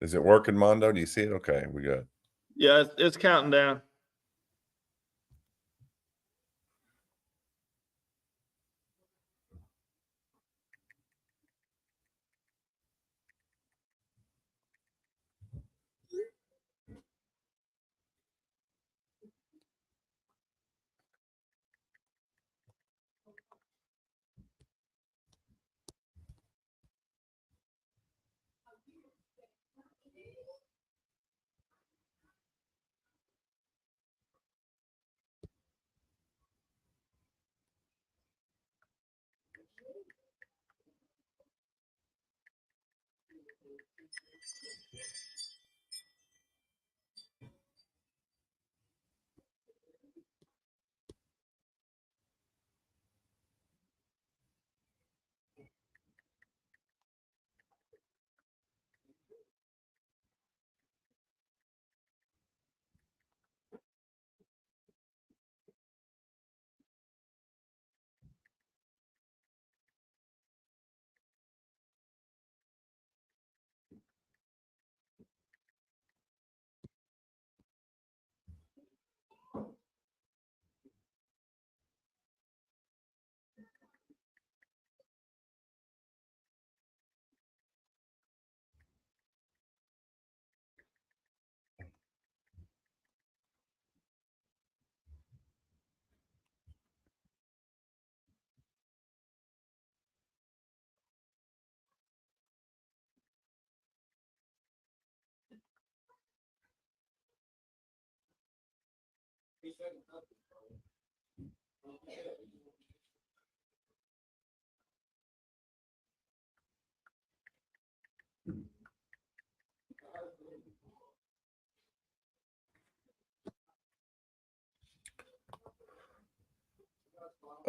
Is it working, Mondo? Do you see it? Okay, we good. Yeah, it's counting down.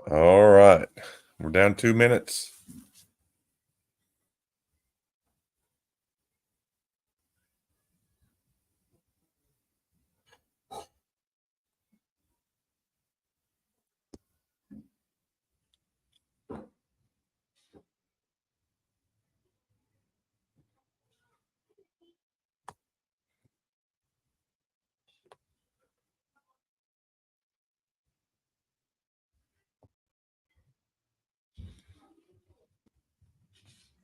All right. We're down 2 minutes.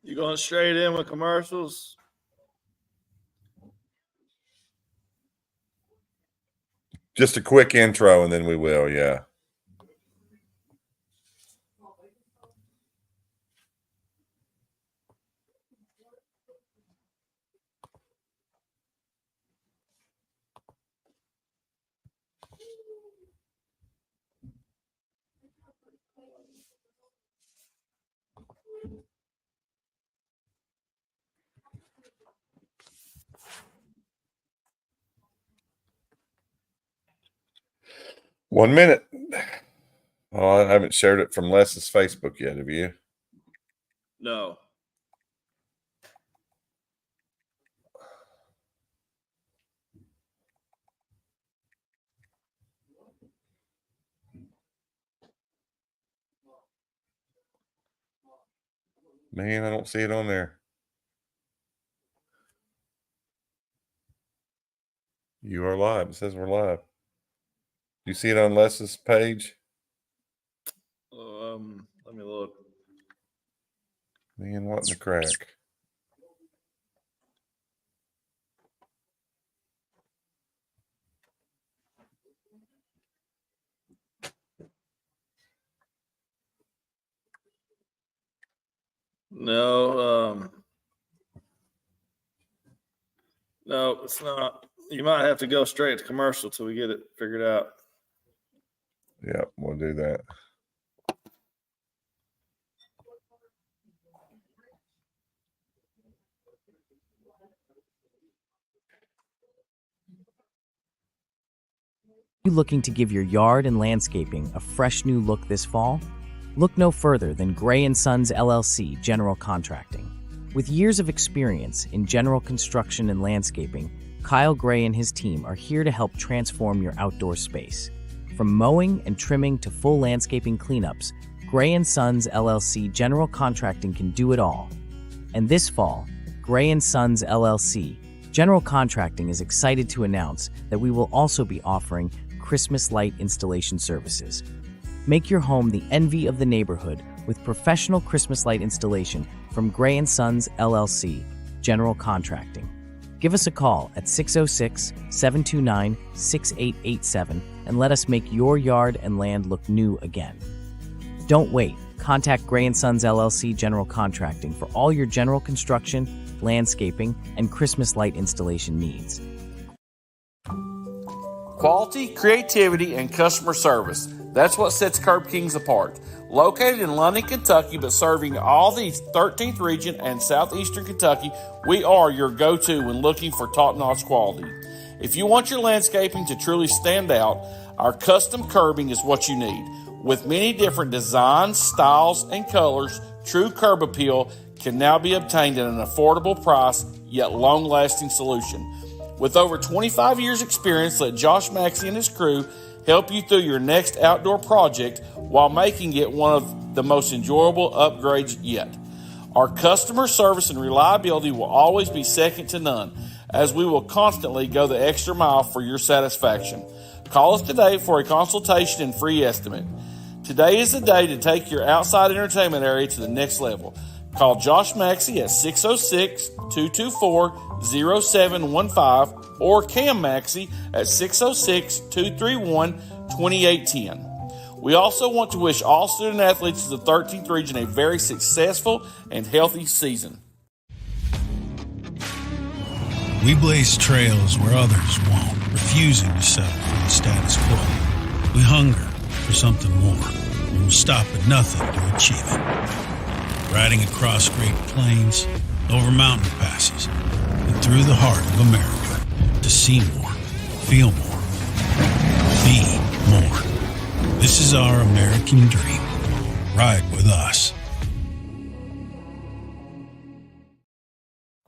You going straight in with commercials? Just a quick intro, and then we will, yeah. One minute. Oh, I haven't shared it from Les's Facebook yet. Have you? No. Man, I don't see it on there. You are live. It says we're live. You see it on Les's page? Let me look. Man, what in the crack? No, no, it's not. You might have to go straight to commercial till we get it figured out. Yeah, we'll do that. You looking to give your yard and landscaping a fresh new look this fall? Look no further than Gray & Sons LLC General Contracting. With years of experience in general construction and landscaping, Kyle Gray and his team are here to help transform your outdoor space. From mowing and trimming to full landscaping cleanups, Gray & Sons LLC General Contracting can do it all. And this fall, Gray & Sons LLC General Contracting is excited to announce that we will also be offering Christmas light installation services. Make your home the envy of the neighborhood with professional Christmas light installation from Gray & Sons LLC, General Contracting. Give us a call at 606-729-6887 and let us make your yard and land look new again. Don't wait. Contact Gray & Sons LLC General Contracting for all your general construction, landscaping, and Christmas light installation needs. Quality, creativity, and customer service. That's what sets Curb Kings apart. Located in London, Kentucky, but serving all the 13th region and southeastern Kentucky, we are your go-to when looking for top-notch quality. If you want your landscaping to truly stand out, our custom curbing is what you need. With many different designs, styles, and colors, true curb appeal can now be obtained at an affordable price, yet long-lasting solution. With over 25 years experience, let Josh Maxey and his crew help you through your next outdoor project while making it one of the most enjoyable upgrades yet. Our customer service and reliability will always be second to none, as we will constantly go the extra mile for your satisfaction. Call us today for a consultation and free estimate. Today is the day to take your outside entertainment area to the next level. Call Josh Maxey at 606-224-0715 or Cam Maxey at 606-231-2810. We also want to wish all student athletes of the 13th region a very successful and healthy season. We blaze trails where others won't, refusing to settle for the status quo. We hunger for something more, and we'll stop at nothing to achieve it. Riding across great plains, over mountain passes, and through the heart of America to see more, feel more, be more. This is our American dream. Ride with us.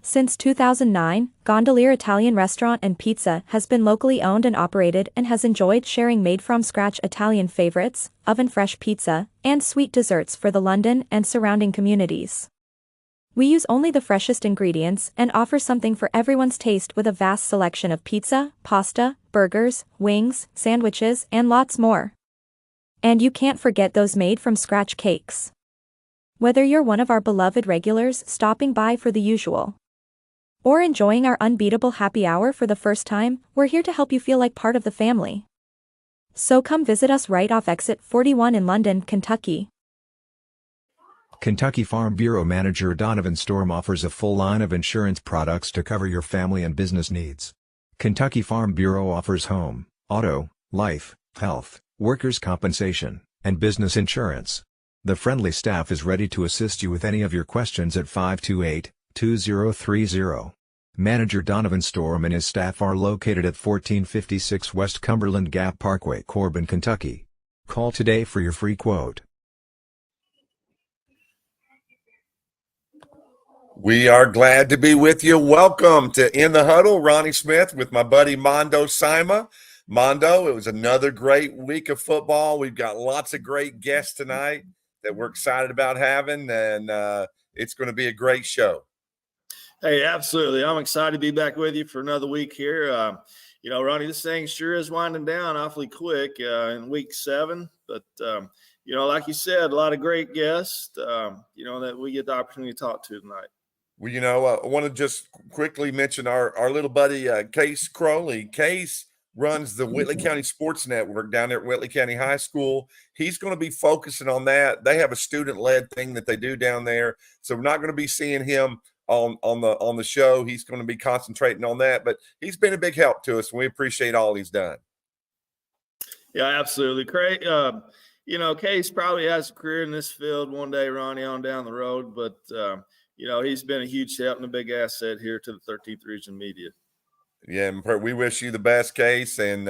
Since 2009, Gondolier Italian Restaurant and Pizza has been locally owned and operated and has enjoyed sharing made-from-scratch Italian favorites, oven-fresh pizza, and sweet desserts for the London and surrounding communities. We use only the freshest ingredients and offer something for everyone's taste with a vast selection of pizza, pasta, burgers, wings, sandwiches, and lots more. And you can't forget those made-from-scratch cakes. Whether you're one of our beloved regulars stopping by for the usual, or enjoying our unbeatable happy hour for the first time, we're here to help you feel like part of the family. So come visit us right off exit 41 in London, Kentucky. Kentucky Farm Bureau Manager Donovan Storm offers a full line of insurance products to cover your family and business needs. Kentucky Farm Bureau offers home, auto, life, health, workers' compensation, and business insurance. The friendly staff is ready to assist you with any of your questions at 528-2030. Manager Donovan Storm and his staff are located at 1456 West Cumberland Gap Parkway, Corbin, Kentucky. Call today for your free quote. We are glad to be with you. Welcome to In the Huddle. Ronnie Smith with my buddy Mondo Sima. Mondo, it was another great week of football. We've got lots of great guests tonight that we're excited about having, and it's going to be a great show. Hey, absolutely. I'm excited to be back with you for another week here. Ronnie, this thing sure is winding down awfully quick in week 7. But, like you said, a lot of great guests, that we get the opportunity to talk to tonight. Well, I want to just quickly mention our little buddy, Case Crowley. Case runs the Whitley County Sports Network down there at Whitley County High School. He's going to be focusing on that. They have a student-led thing that they do down there. So we're not going to be seeing him on the show. He's going to be concentrating on that, but he's been a big help to us, and we appreciate all he's done. Yeah, absolutely. Craig, Case probably has a career in this field one day, Ronnie, on down the road, but he's been a huge help and a big asset here to the 13th Region Media. Yeah, we wish you the best, Case, and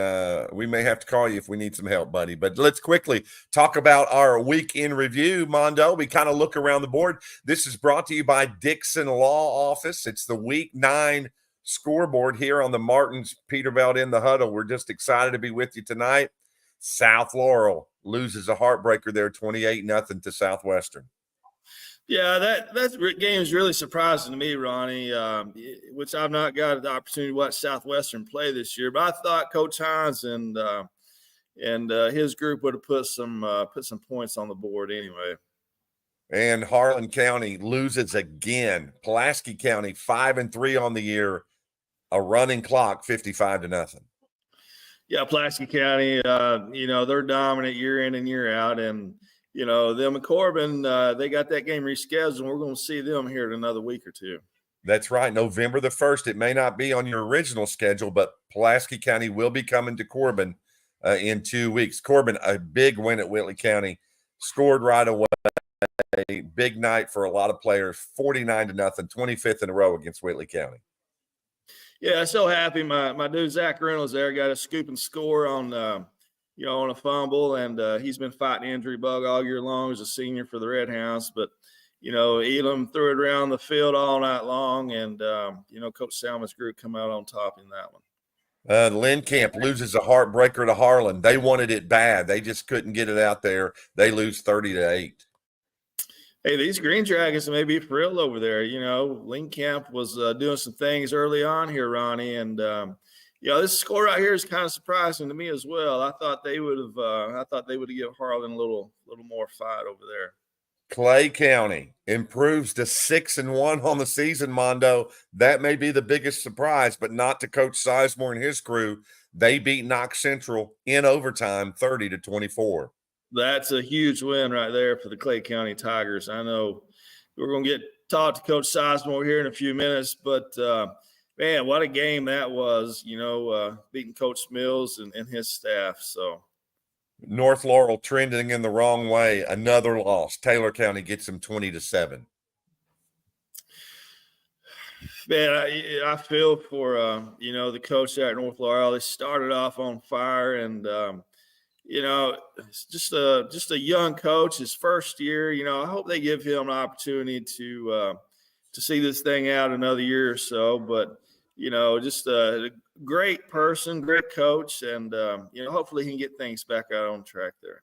we may have to call you if we need some help, buddy. But let's quickly talk about our week in review, Mondo. We kind of look around the board. This is brought to you by Dixon Law Office. It's the Week 9 scoreboard here on the Martins Peterbilt in the Huddle. We're just excited to be with you tonight. South Laurel loses a heartbreaker there, 28-0 to Southwestern. Yeah, that game is really surprising to me, Ronnie. Which I've not got the opportunity to watch Southwestern play this year, but I thought Coach Hines and his group would have put some points on the board anyway. And Harlan County loses again. Pulaski County 5-3 on the year, a running clock, 55-0. Yeah, Pulaski County, they're dominant year in and year out, and them and Corbin, they got that game rescheduled, and we're going to see them here in another week or two. That's right. November the 1st. It may not be on your original schedule, but Pulaski County will be coming to Corbin in 2 weeks. Corbin, a big win at Whitley County, scored right away. A big night for a lot of players, 49-0, 25th in a row against Whitley County. Yeah, so happy. My dude Zach Reynolds there got a scoop and score on on a fumble, and he's been fighting injury bug all year long as a senior for the Red Hounds. But Elam threw it around the field all night long, and Coach Salmon's group come out on top in that one. Lynn Camp loses a heartbreaker to Harlan. They wanted it bad. They just couldn't get it out there. They lose 30-8. Hey, these Green Dragons may be for real over there. Lynn Camp was doing some things early on here, Ronnie, and this score right here is kind of surprising to me as well. I thought they would have. Give Harlan a little more fight over there. Clay County improves to 6-1 on the season, Mondo. That may be the biggest surprise, but not to Coach Sizemore and his crew. They beat Knox Central in overtime, 30-24. That's a huge win right there for the Clay County Tigers. I know we're going to get talked to Coach Sizemore here in a few minutes, but man, what a game that was, beating Coach Mills and his staff. So North Laurel trending in the wrong way. Another loss. Taylor County gets them 20-7. Man, I feel for, the coach there at North Laurel. They started off on fire, and it's just a young coach, his first year. I hope they give him an opportunity to see this thing out another year or so. But just a great person, great coach, and hopefully he can get things back out on track there.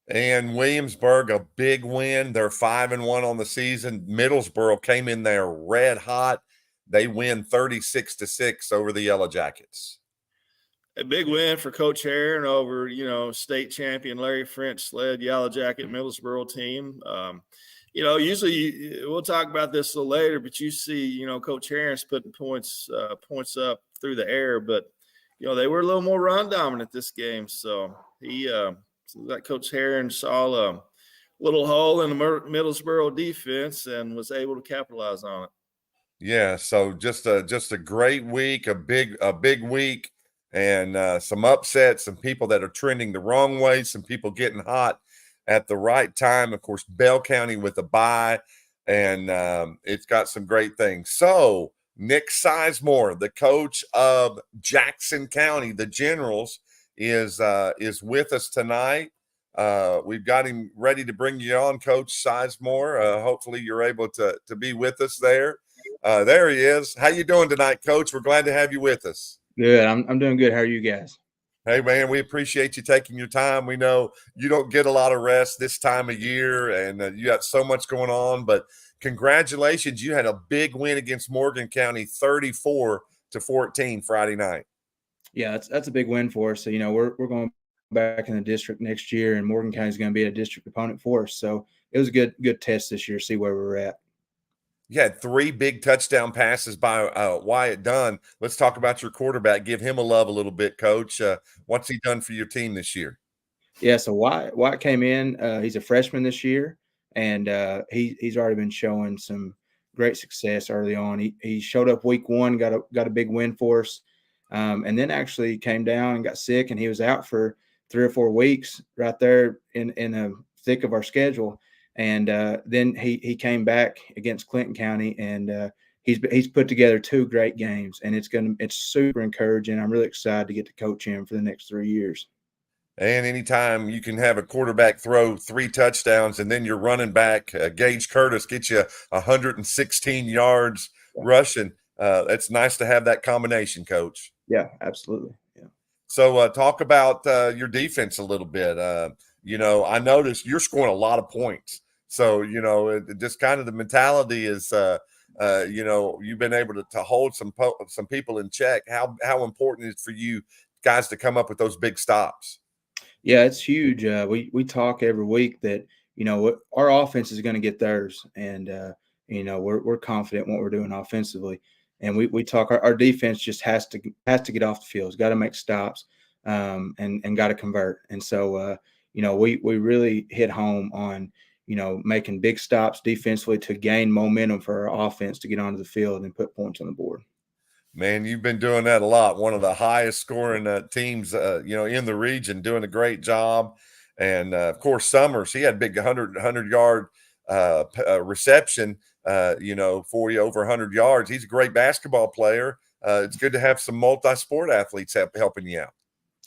And Williamsburg, a big win. They're 5-1 on the season. Middlesboro came in there red hot. They win 36-6 over the Yellow Jackets. A big win for Coach Heron over, state champion Larry French led Yellow Jacket Middlesboro team. Usually we'll talk about this a little later, but you see, Coach Heron's putting points up through the air, but they were a little more run dominant this game. So that Coach Heron saw a little hole in the Middlesboro defense and was able to capitalize on it. Yeah. So just a great week, a big week. And some upsets, some people that are trending the wrong way, some people getting hot at the right time. Of course, Bell County with a bye, and it's got some great things. So Nick Sizemore, the coach of Jackson County, the Generals, is with us tonight. We've got him ready to bring you on, Coach Sizemore. Hopefully you're able to be with us there. There he is. How you doing tonight, Coach? We're glad to have you with us. Good. I'm doing good. How are you guys? Hey, man, we appreciate you taking your time. We know you don't get a lot of rest this time of year, and you got so much going on. But congratulations. You had a big win against Morgan County, 34-14 Friday night. Yeah, that's a big win for us. So, we're going back in the district next year, and Morgan County is going to be a district opponent for us. So it was a good test this year, see where we're at. You had 3 big touchdown passes by Wyatt Dunn. Let's talk about your quarterback. Give him a love a little bit, Coach. What's he done for your team this year? Yeah, so Wyatt came in. He's a freshman this year, and he's already been showing some great success early on. He showed up week 1, got a big win for us, and then actually came down and got sick, and he was out for 3 or 4 weeks right there in the thick of our schedule. And then he came back against Clinton County, and he's put together 2 great games, and it's super encouraging. I'm really excited to get to coach him for the next 3 years. And anytime you can have a quarterback throw 3 touchdowns, and then your running back Gage Curtis gets you 116 yards rushing, it's nice to have that combination, Coach. Yeah, absolutely. Yeah. So talk about your defense a little bit. I noticed you're scoring a lot of points. So, just kind of the mentality is, you've been able to hold some people in check. How important is it for you guys to come up with those big stops? Yeah, it's huge. We talk every week that our offense is going to get theirs, and we're confident in what we're doing offensively. And we talk our defense just has to get off the field. It's got to make stops, and got to convert. And so we really hit home on making big stops defensively to gain momentum for our offense to get onto the field and put points on the board. Man, you've been doing that a lot. One of the highest scoring teams, in the region, doing a great job. And of course, Summers, he had big 100-yard reception, for you, over 100 yards. He's a great basketball player. It's good to have some multi-sport athletes helping you out.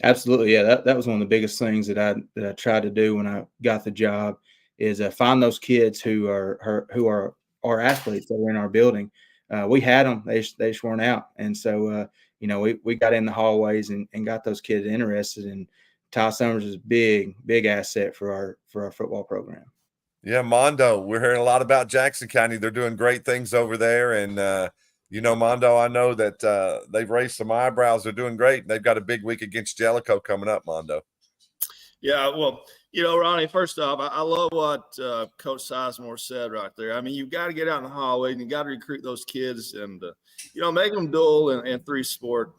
Absolutely, yeah. That was one of the biggest things that I tried to do when I got the job is find those kids who are our athletes that were in our building. We had them; they just weren't out, and so we got in the hallways and got those kids interested. And Ty Summers is a big asset for our football program. Yeah, Mondo, we're hearing a lot about Jackson County. They're doing great things over there. And, Mondo, I know that they've raised some eyebrows. They're doing great. They've got a big week against Jellicoe coming up, Mondo. Yeah, well, Ronnie, first off, I love what Coach Sizemore said right there. I mean, you've got to get out in the hallway and you got to recruit those kids and, make them dual and three-sport,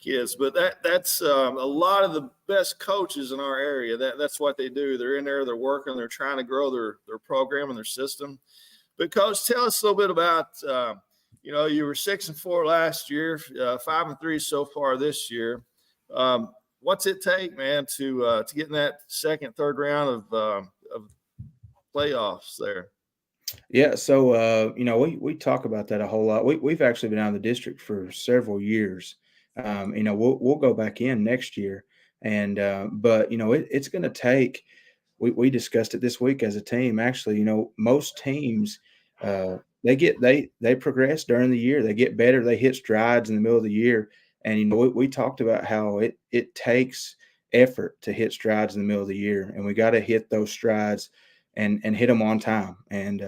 kids. But that's a lot of the best coaches in our area. That's what they do. They're in there, they're working, they're trying to grow their program and their system. But, Coach, tell us a little bit about, you were 6-4 last year, 5-3 so far this year. What's it take, man, to get in that second, third round of playoffs there? Yeah, so we talk about that a whole lot. We've actually been out of the district for several years. We'll go back in next year, and but it's going to take. We discussed it this week as a team. Actually, most teams they progress during the year. They get better. They hit strides in the middle of the year. And we talked about how it takes effort to hit strides in the middle of the year, and we got to hit those strides and hit them on time and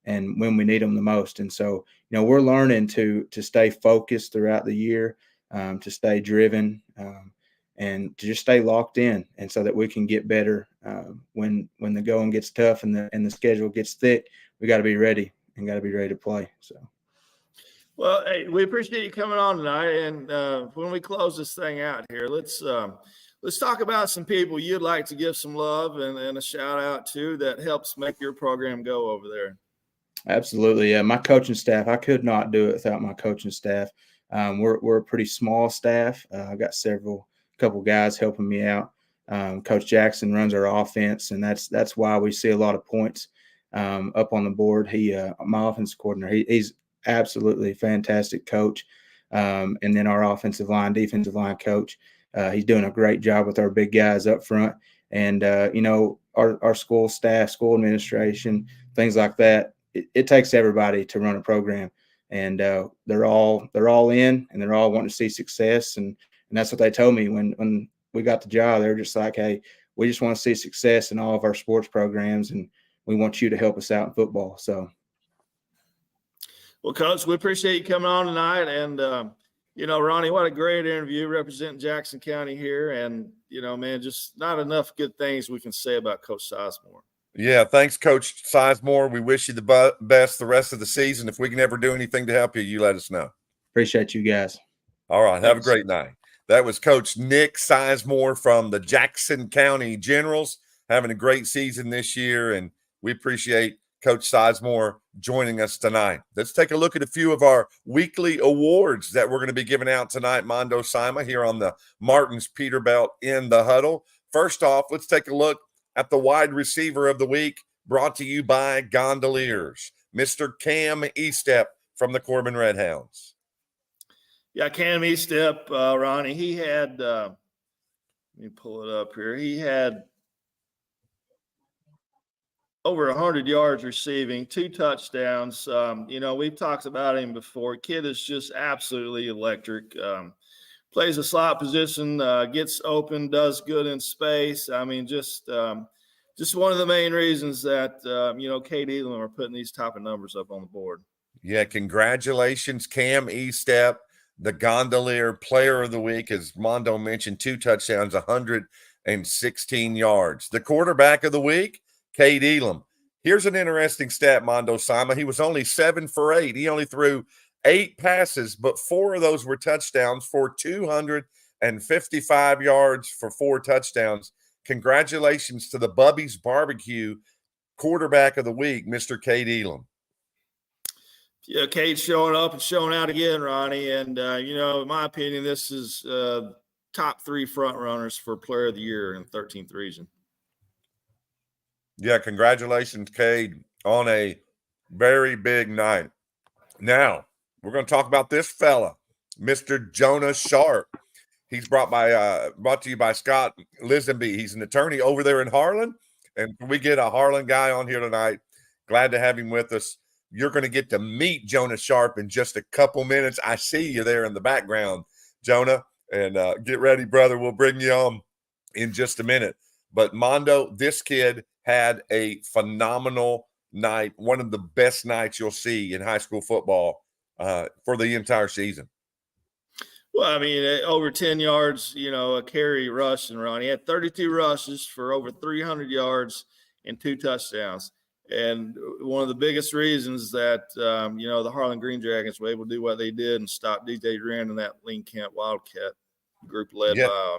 when we need them the most. And so we're learning to stay focused throughout the year, to stay driven, and to just stay locked in, and so that we can get better when the going gets tough and the schedule gets thick. We got to be ready and got to be ready to play. So. Well, hey, we appreciate you coming on tonight. And when we close this thing out here, let's talk about some people you'd like to give some love and a shout out to that helps make your program go over there. Absolutely. Yeah. My coaching staff, I could not do it without my coaching staff. We're a pretty small staff. I got couple guys helping me out. Coach Jackson runs our offense, and that's why we see a lot of points up on the board. My offensive coordinator, he's absolutely fantastic coach. And then our defensive line coach, he's doing a great job with our big guys up front. And, our school staff, school administration, things like that. It takes everybody to run a program, and they're all in, and they're all wanting to see success. And that's what they told me when we got the job. They're just like, hey, we just want to see success in all of our sports programs, and we want you to help us out in football. So. Well, Coach, we appreciate you coming on tonight. And, Ronnie, what a great interview representing Jackson County here. And, man, just not enough good things we can say about Coach Sizemore. Yeah, thanks, Coach Sizemore. We wish you the best the rest of the season. If we can ever do anything to help you, you let us know. Appreciate you guys. All right, have a great night. That was Coach Nick Sizemore from the Jackson County Generals, having a great season this year, and we appreciate Coach Sizemore joining us tonight. Let's take a look at a few of our weekly awards that we're going to be giving out tonight, Mondo Sima, here on the Martin's Peterbilt in the Huddle. First off, let's take a look at the wide receiver of the week, brought to you by Gondoliers, Mr. Cam Estep from the Corbin Red Hounds. Yeah, Cam Estep, Ronnie, he had, let me pull it up here. He had over 100 yards receiving, 2 touchdowns. We've talked about him before. Kid is just absolutely electric. Plays a slot position, gets open, does good in space. I mean, just just one of the main reasons that, Cade Elam are putting these type of numbers up on the board. Yeah, congratulations, Cam Estep, the Gondolier Player of the Week, as Mondo mentioned, 2 touchdowns, 116 yards. The quarterback of the week, Cade Elam. Here's an interesting stat, Mondo Sama. He was only 7 for 8. He only threw 8 passes, but 4 of those were touchdowns for 255 yards for 4 touchdowns. Congratulations to the Bubby's Barbecue quarterback of the week, Mr. Cade Elam. Yeah, Cade's showing up and showing out again, Ronnie. And, in my opinion, this is top 3 front runners for Player of the Year in the 13th region. Yeah, congratulations, Cade, on a very big night. Now, we're going to talk about this fella, Mr. Jonah Sharp. He's brought to you by Scott Lisenby. He's an attorney over there in Harlan, and we get a Harlan guy on here tonight. Glad to have him with us. You're going to get to meet Jonah Sharp in just a couple minutes. I see you there in the background, Jonah, and get ready, brother. We'll bring you on in just a minute. But Mondo, this kid had a phenomenal night, one of the best nights you'll see in high school football for the entire season. Well, I mean, over 10 yards, a carry rush, and Ron. He had 32 rushes for over 300 yards and 2 touchdowns. And one of the biggest reasons that, the Harlan Green Dragons were able to do what they did and stop DJ Rand and that Lee Kent Wildcat group led by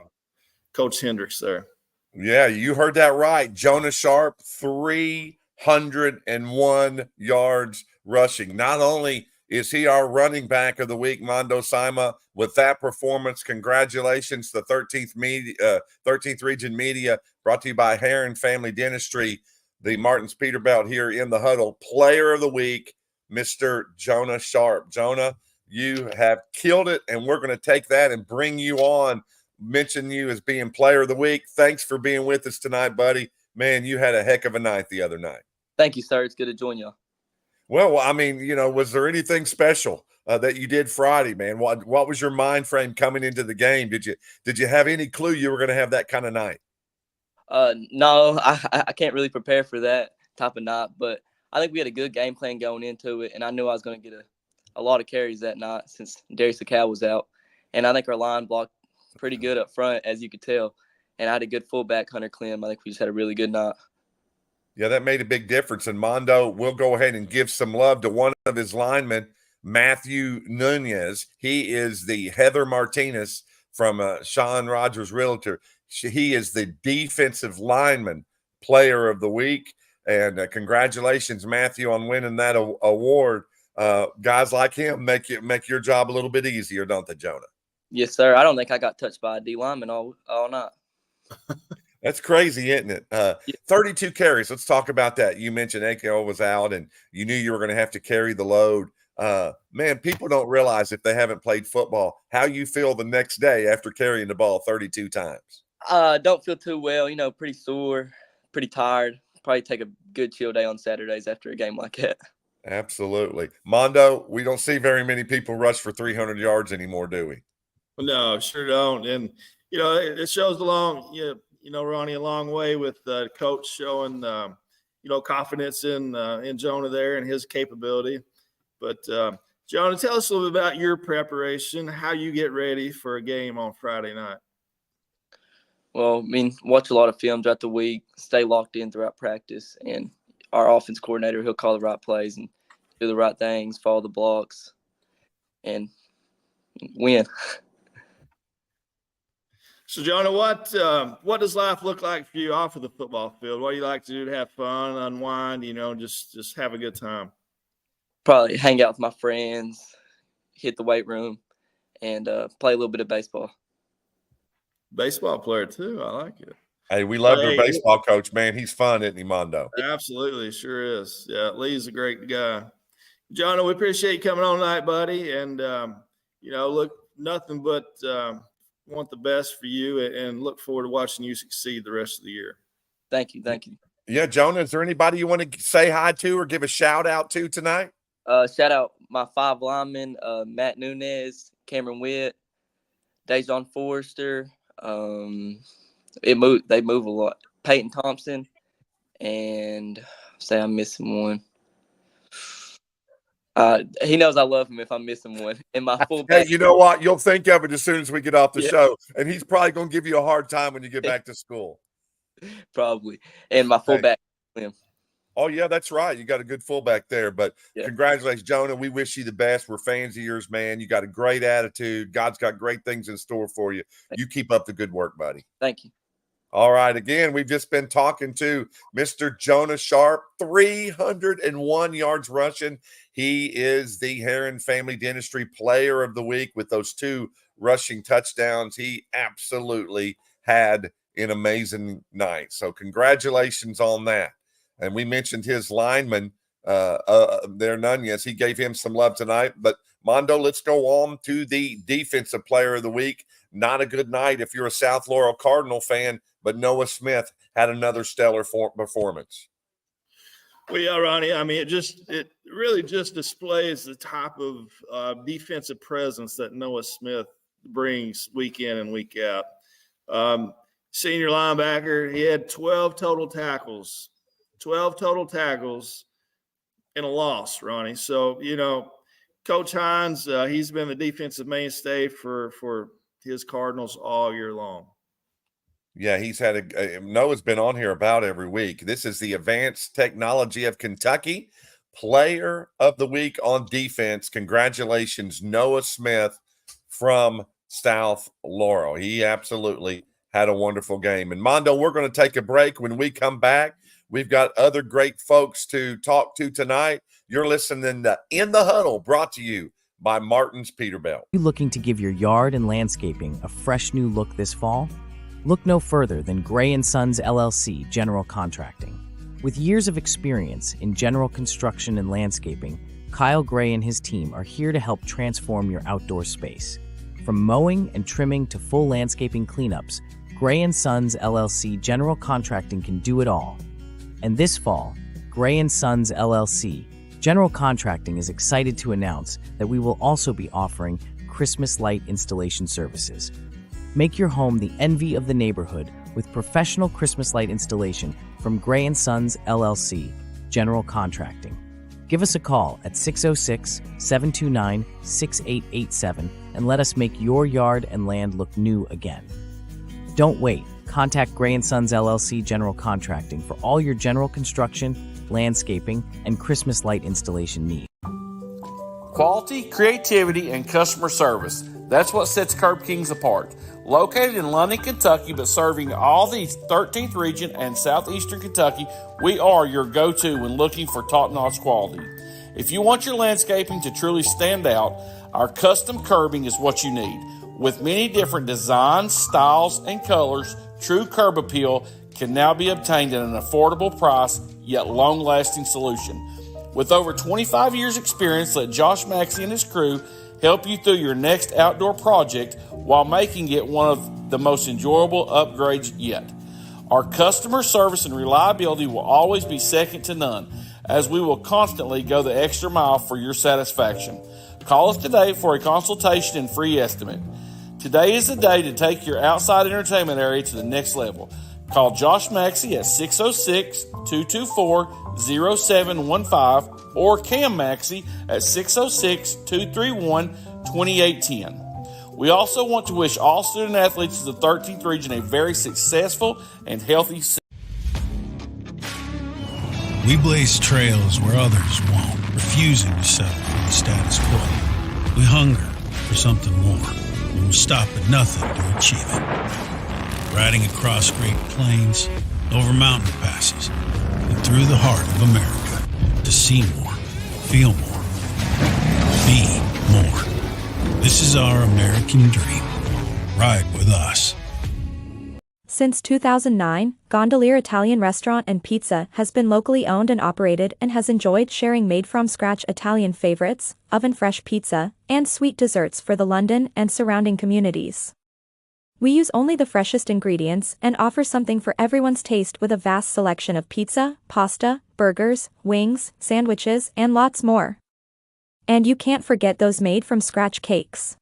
Coach Hendricks there. Yeah, you heard that right. Jonah Sharp, 301 yards rushing. Not only is he our running back of the week, Mondo Sima, with that performance, congratulations to 13th Region Media, brought to you by Heron Family Dentistry, the Martins Peterbilt here in the Huddle. Player of the week, Mr. Jonah Sharp. Jonah, you have killed it, and we're going to take that and bring you on, mention you as being player of the week. Thanks for being with us tonight, buddy. Man, you had a heck of a night the other night. Thank you, sir. It's good to join y'all. Well, I mean, was there anything special that you did Friday, man? What was your mind frame coming into the game? Did you have any clue you were going to have that kind of night? No, I can't really prepare for that type of night, but I think we had a good game plan going into it, and I knew I was going to get a lot of carries that night since Darius Sakal was out, and I think our line blocked pretty good up front, as you could tell, and I had a good fullback, Hunter Clem. I think we just had a really good night. Yeah, that made a big difference. And Mondo, we'll go ahead and give some love to one of his linemen, Matthew Nunez. He is the Heather Martinez from Sean Rogers Realtor. He is the defensive lineman player of the week. And congratulations, Matthew, on winning that award. Guys like him make your job a little bit easier, don't they, Jonah? Yes, sir. I don't think I got touched by a D lineman all night. That's crazy, isn't it? 32 carries. Let's talk about that. You mentioned AKO was out, and you knew you were going to have to carry the load. Man, people don't realize, if they haven't played football, how you feel the next day after carrying the ball 32 times. Don't feel too well. Pretty sore, pretty tired. Probably take a good chill day on Saturdays after a game like that. Absolutely. Mondo, we don't see very many people rush for 300 yards anymore, do we? No, sure don't. And, it shows Ronnie, a long way with the coach showing, confidence in Jonah there and his capability. But, Jonah, tell us a little bit about your preparation, how you get ready for a game on Friday night. Well, watch a lot of film throughout the week, stay locked in throughout practice, and our offense coordinator, he'll call the right plays and do the right things, follow the blocks, and win. So, Jonah, what does life look like for you off of the football field? What do you like to do to have fun, unwind, just have a good time? Probably hang out with my friends, hit the weight room, and play a little bit of baseball. Baseball player, too. I like it. Hey, we love your baseball coach, man. He's fun, isn't he, Mondo? Absolutely. Sure is. Yeah, Lee's a great guy. Jonah, we appreciate you coming on tonight, buddy. And, look, nothing but want the best for you and look forward to watching you succeed the rest of the year. Thank you. Yeah, Jonah, is there anybody you want to say hi to or give a shout out to tonight? Shout out my 5 linemen, Matt Nunez, Cameron Witt, Dejon Forrester. They move a lot. Peyton Thompson, and say I'm missing one. He knows I love him if I'm missing one. And my Hey, fullback. you know what? You'll think of it as soon as we get off the Yeah. show, and he's probably going to give you a hard time when you get back to school. Probably. And my Hey. fullback. Him. Oh, yeah, that's right. You got a good fullback there. But Congratulations, Jonah. We wish you the best. We're fans of yours, man. You got a great attitude. God's got great things in store for you. You keep up the good work, buddy. Thank you. All right. Again, we've just been talking to Mr. Jonah Sharp, 301 yards rushing. He is the Heron Family Dentistry Player of the Week with those 2 rushing touchdowns. He absolutely had an amazing night. So congratulations on that. And we mentioned his lineman there, Nunez. He gave him some love tonight. But, Mondo, let's go on to the Defensive Player of the Week. Not a good night if you're a South Laurel Cardinal fan, but Noah Smith had another stellar performance. Well, yeah, Ronnie. I mean, it really just displays the type of defensive presence that Noah Smith brings week in and week out. Senior linebacker, he had 12 total tackles in a loss, Ronnie. So, Coach Hines, he's been the defensive mainstay for his Cardinals all year long. Yeah, he's had Noah's been on here about every week. This is the Advanced Technology of Kentucky Player of the Week on defense. Congratulations, Noah Smith from South Laurel. He absolutely had a wonderful game. And Mondo, we're going to take a break. When we come back, we've got other great folks to talk to tonight. You're listening to In the Huddle, brought to you by Martin's Peterbilt. You looking to give your yard and landscaping a fresh new look this fall? Look no further than Gray & Sons LLC General Contracting. With years of experience in general construction and landscaping, Kyle Gray and his team are here to help transform your outdoor space. From mowing and trimming to full landscaping cleanups, Gray & Sons LLC General Contracting can do it all. And this fall, Gray & Sons LLC General Contracting is excited to announce that we will also be offering Christmas light installation services. Make your home the envy of the neighborhood with professional Christmas light installation from Gray & Sons LLC General Contracting. Give us a call at 606-729-6887 and let us make your yard and land look new again. Don't wait. Contact Gray & Sons LLC General Contracting for all your general construction, landscaping, and Christmas light installation needs. Quality, creativity, and customer service. That's what sets Curb Kings apart. Located in London, Kentucky, but serving all the 13th region and southeastern Kentucky, we are your go-to when looking for top-notch quality. If you want your landscaping to truly stand out, our custom curbing is what you need. With many different designs, styles, and colors, true curb appeal can now be obtained at an affordable price, yet long-lasting solution. With over 25 years experience, let Josh Maxey and his crew help you through your next outdoor project while making it one of the most enjoyable upgrades yet. Our customer service and reliability will always be second to none, as we will constantly go the extra mile for your satisfaction. Call us today for a consultation and free estimate. Today is the day to take your outside entertainment area to the next level. Call Josh Maxey at 606-224-0715 or Cam Maxey at 606-231-2810. We also want to wish all student athletes of the 13th region a very successful and healthy season. We blaze trails where others won't, refusing to settle for the status quo. We hunger for something more, and we'll stop at nothing to achieve it. Riding across great plains, over mountain passes, and through the heart of America to see more, feel more, be more. This is our American dream. Ride with us. Since 2009, Gondolier Italian Restaurant and Pizza has been locally owned and operated and has enjoyed sharing made-from-scratch Italian favorites, oven-fresh pizza, and sweet desserts for the London and surrounding communities. We use only the freshest ingredients and offer something for everyone's taste with a vast selection of pizza, pasta, burgers, wings, sandwiches, and lots more. And you can't forget those made-from-scratch cakes.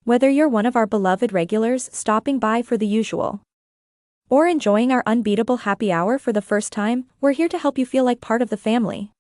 Whether you're one of our beloved regulars stopping by for the usual or enjoying our unbeatable happy hour for the first time, we're here to help you feel like part of the family.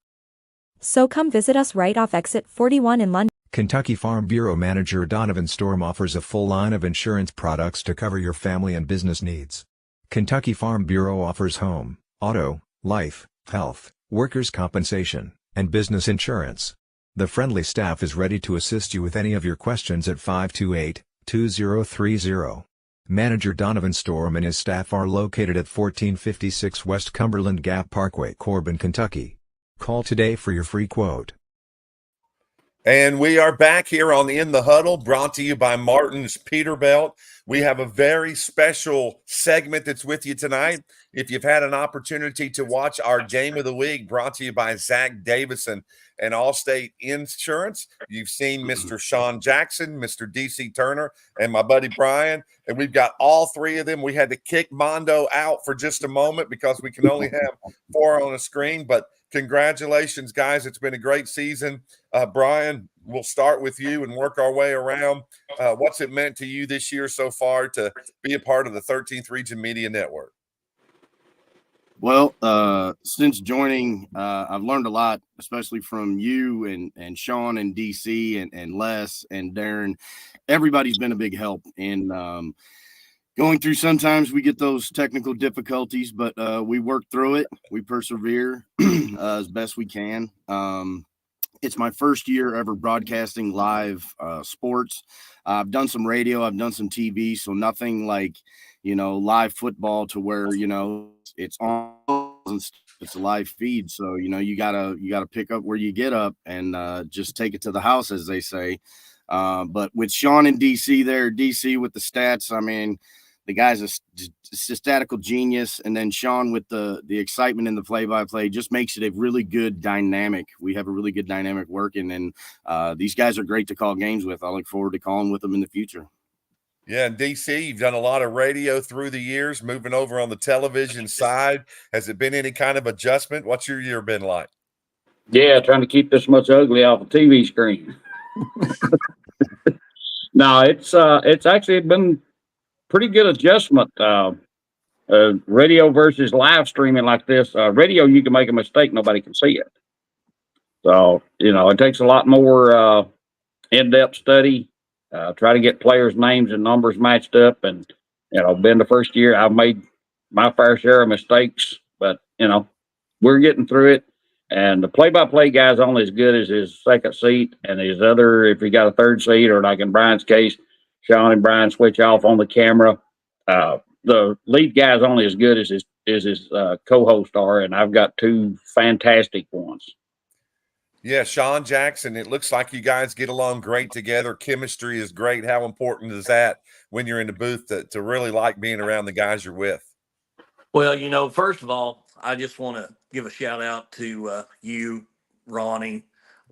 So come visit us right off exit 41 in London. Kentucky Farm Bureau Manager Donovan Storm offers a full line of insurance products to cover your family and business needs. Kentucky Farm Bureau offers home, auto, life, health, workers' compensation, and business insurance. The friendly staff is ready to assist you with any of your questions at 528-2030. Manager Donovan Storm and his staff are located at 1456 West Cumberland Gap Parkway, Corbin, Kentucky. Call today for your free quote. And we are back here on In the Huddle, brought to you by Martin's Peterbilt. We have a very special segment that's with you tonight. If you've had an opportunity to watch our Game of the Week, brought to you by Zach Davison and Allstate Insurance, you've seen Mr. Sean Jackson, Mr. DC Turner, and my buddy Brian. And we've got all three of them. We had to kick Mondo out for just a moment because we can only have four on the screen, but congratulations, guys. It's been a great season. Brian, we'll start with you and work our way around. What's it meant to you this year so far to be a part of the 13th Region Media Network? Well, since joining, I've learned a lot, especially from you and Sean and DC and Les and Darren. Everybody's been a big help in going through. Sometimes we get those technical difficulties, but we work through it. We persevere as best we can. It's my first year ever broadcasting live sports. I've done some radio, I've done some TV, so nothing like, live football to where, it's on, it's a live feed. So, you gotta pick up where you get up and just take it to the house, as they say. But with Sean and DC there, DC with the stats, I mean, the guy's a statistical genius, and then Sean with the excitement in the play-by-play just makes it a really good dynamic. We have a really good dynamic working, and these guys are great to call games with. I look forward to calling with them in the future. Yeah, and DC, you've done a lot of radio through the years, moving over on the television side. Has it been any kind of adjustment? What's your year been like? Yeah, trying to keep this much ugly off a TV screen. No, it's actually been pretty good adjustment. Radio versus live streaming like this. Radio, you can make a mistake, nobody can see it. So, it takes a lot more in-depth study. Try to get players' names and numbers matched up. And, been the first year, I've made my fair share of mistakes, but, we're getting through it. And the play-by-play guy's only as good as his second seat and his other, if he got a third seat, or like in Brian's case, Sean and Brian switch off on the camera. The lead guy's only as good as his co-host are, and I've got two fantastic ones. Yeah, Sean Jackson, it looks like you guys get along great together. Chemistry is great. How important is that when you're in the booth to really like being around the guys you're with? Well, first of all, I just want to give a shout out to you, Ronnie,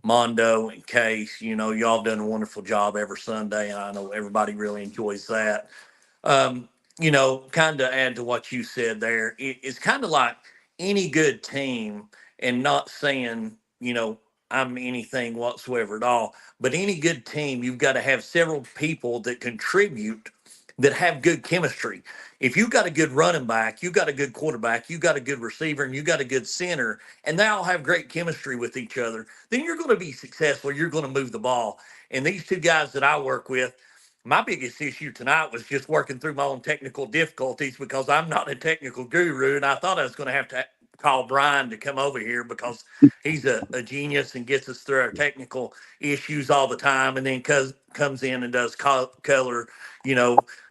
Mondo, and Case. Y'all done a wonderful job every Sunday, and I know everybody really enjoys that. Kind of add to what you said there. It's kind of like any good team, and not saying, I'm anything whatsoever at all, but any good team, you've got to have several people that contribute that have good chemistry. If you've got a good running back, you've got a good quarterback, you've got a good receiver, and you've got a good center, and they all have great chemistry with each other, then you're going to be successful. You're going to move the ball. And these two guys that I work with, my biggest issue tonight was just working through my own technical difficulties because I'm not a technical guru, and I thought I was going to have to call Brian to come over here because he's a genius and gets us through our technical issues all the time, and then comes in and does color,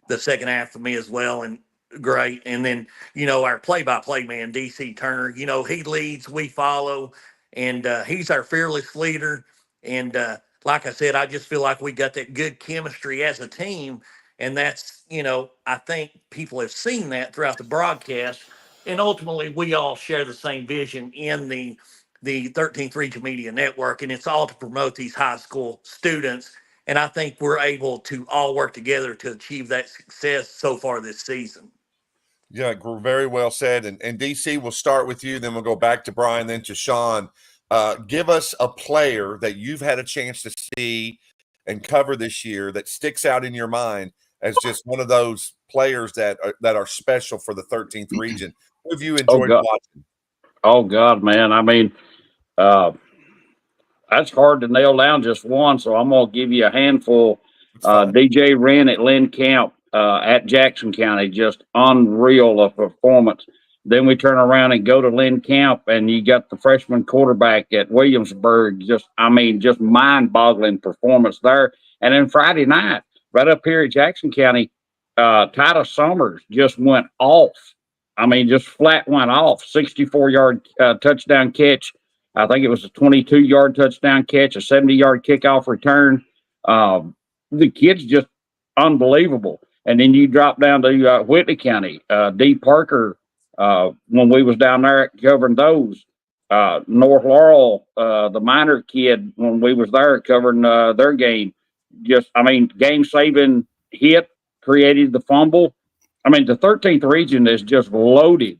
the second half for me as well, and great. And then, our play-by-play man, DC Turner, he leads, we follow, and he's our fearless leader. And like I said, I just feel like we got that good chemistry as a team. And that's, I think people have seen that throughout the broadcast. And ultimately, we all share the same vision in the 13th Region Media Network, and it's all to promote these high school students. And I think we're able to all work together to achieve that success so far this season. Yeah, very well said. And DC, we'll start with you, then we'll go back to Brian, then to Sean. Give us a player that you've had a chance to see and cover this year that sticks out in your mind as just one of those players that are special for the 13th region. Who have you Oh enjoyed God. watching? Oh God, man. I mean, uh, that's hard to nail down just one. So I'm gonna give you a handful. DJ ran at Lynn Camp at Jackson County, just unreal of performance. Then we turn around and go to Lynn Camp, and you got the freshman quarterback at Williamsburg. Just, I mean, just mind-boggling performance there. And then Friday night, right up here at Jackson County, Titus Summers just went off. I mean, just flat went off. 64-yard touchdown catch. I think it was a 22-yard touchdown catch, a 70-yard kickoff return. The kid's just unbelievable. And then you drop down to Whitley County. D. Parker, when we was down there covering those. North Laurel, the minor kid, when we was there covering their game. Just, I mean, game-saving hit, created the fumble. I mean, the 13th region is just loaded.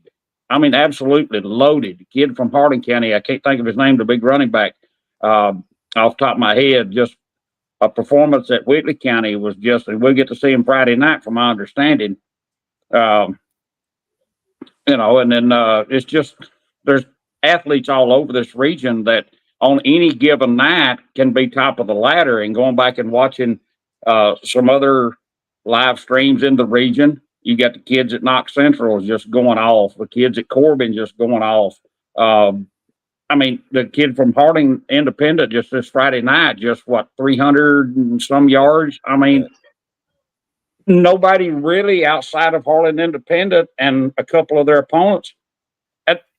I mean, absolutely loaded. The kid from Hardin County, I can't think of his name, the big running back, off the top of my head, just a performance at Whitley County was just, and we'll get to see him Friday night, from my understanding. And then it's just, there's athletes all over this region that on any given night can be top of the ladder. And going back and watching some other live streams in the region, you got the kids at Knox Central just going off, the kids at Corbin just going off. I mean, the kid from Harding Independent just this Friday night, just 300 and some yards. I mean, nobody really outside of Harding Independent and a couple of their opponents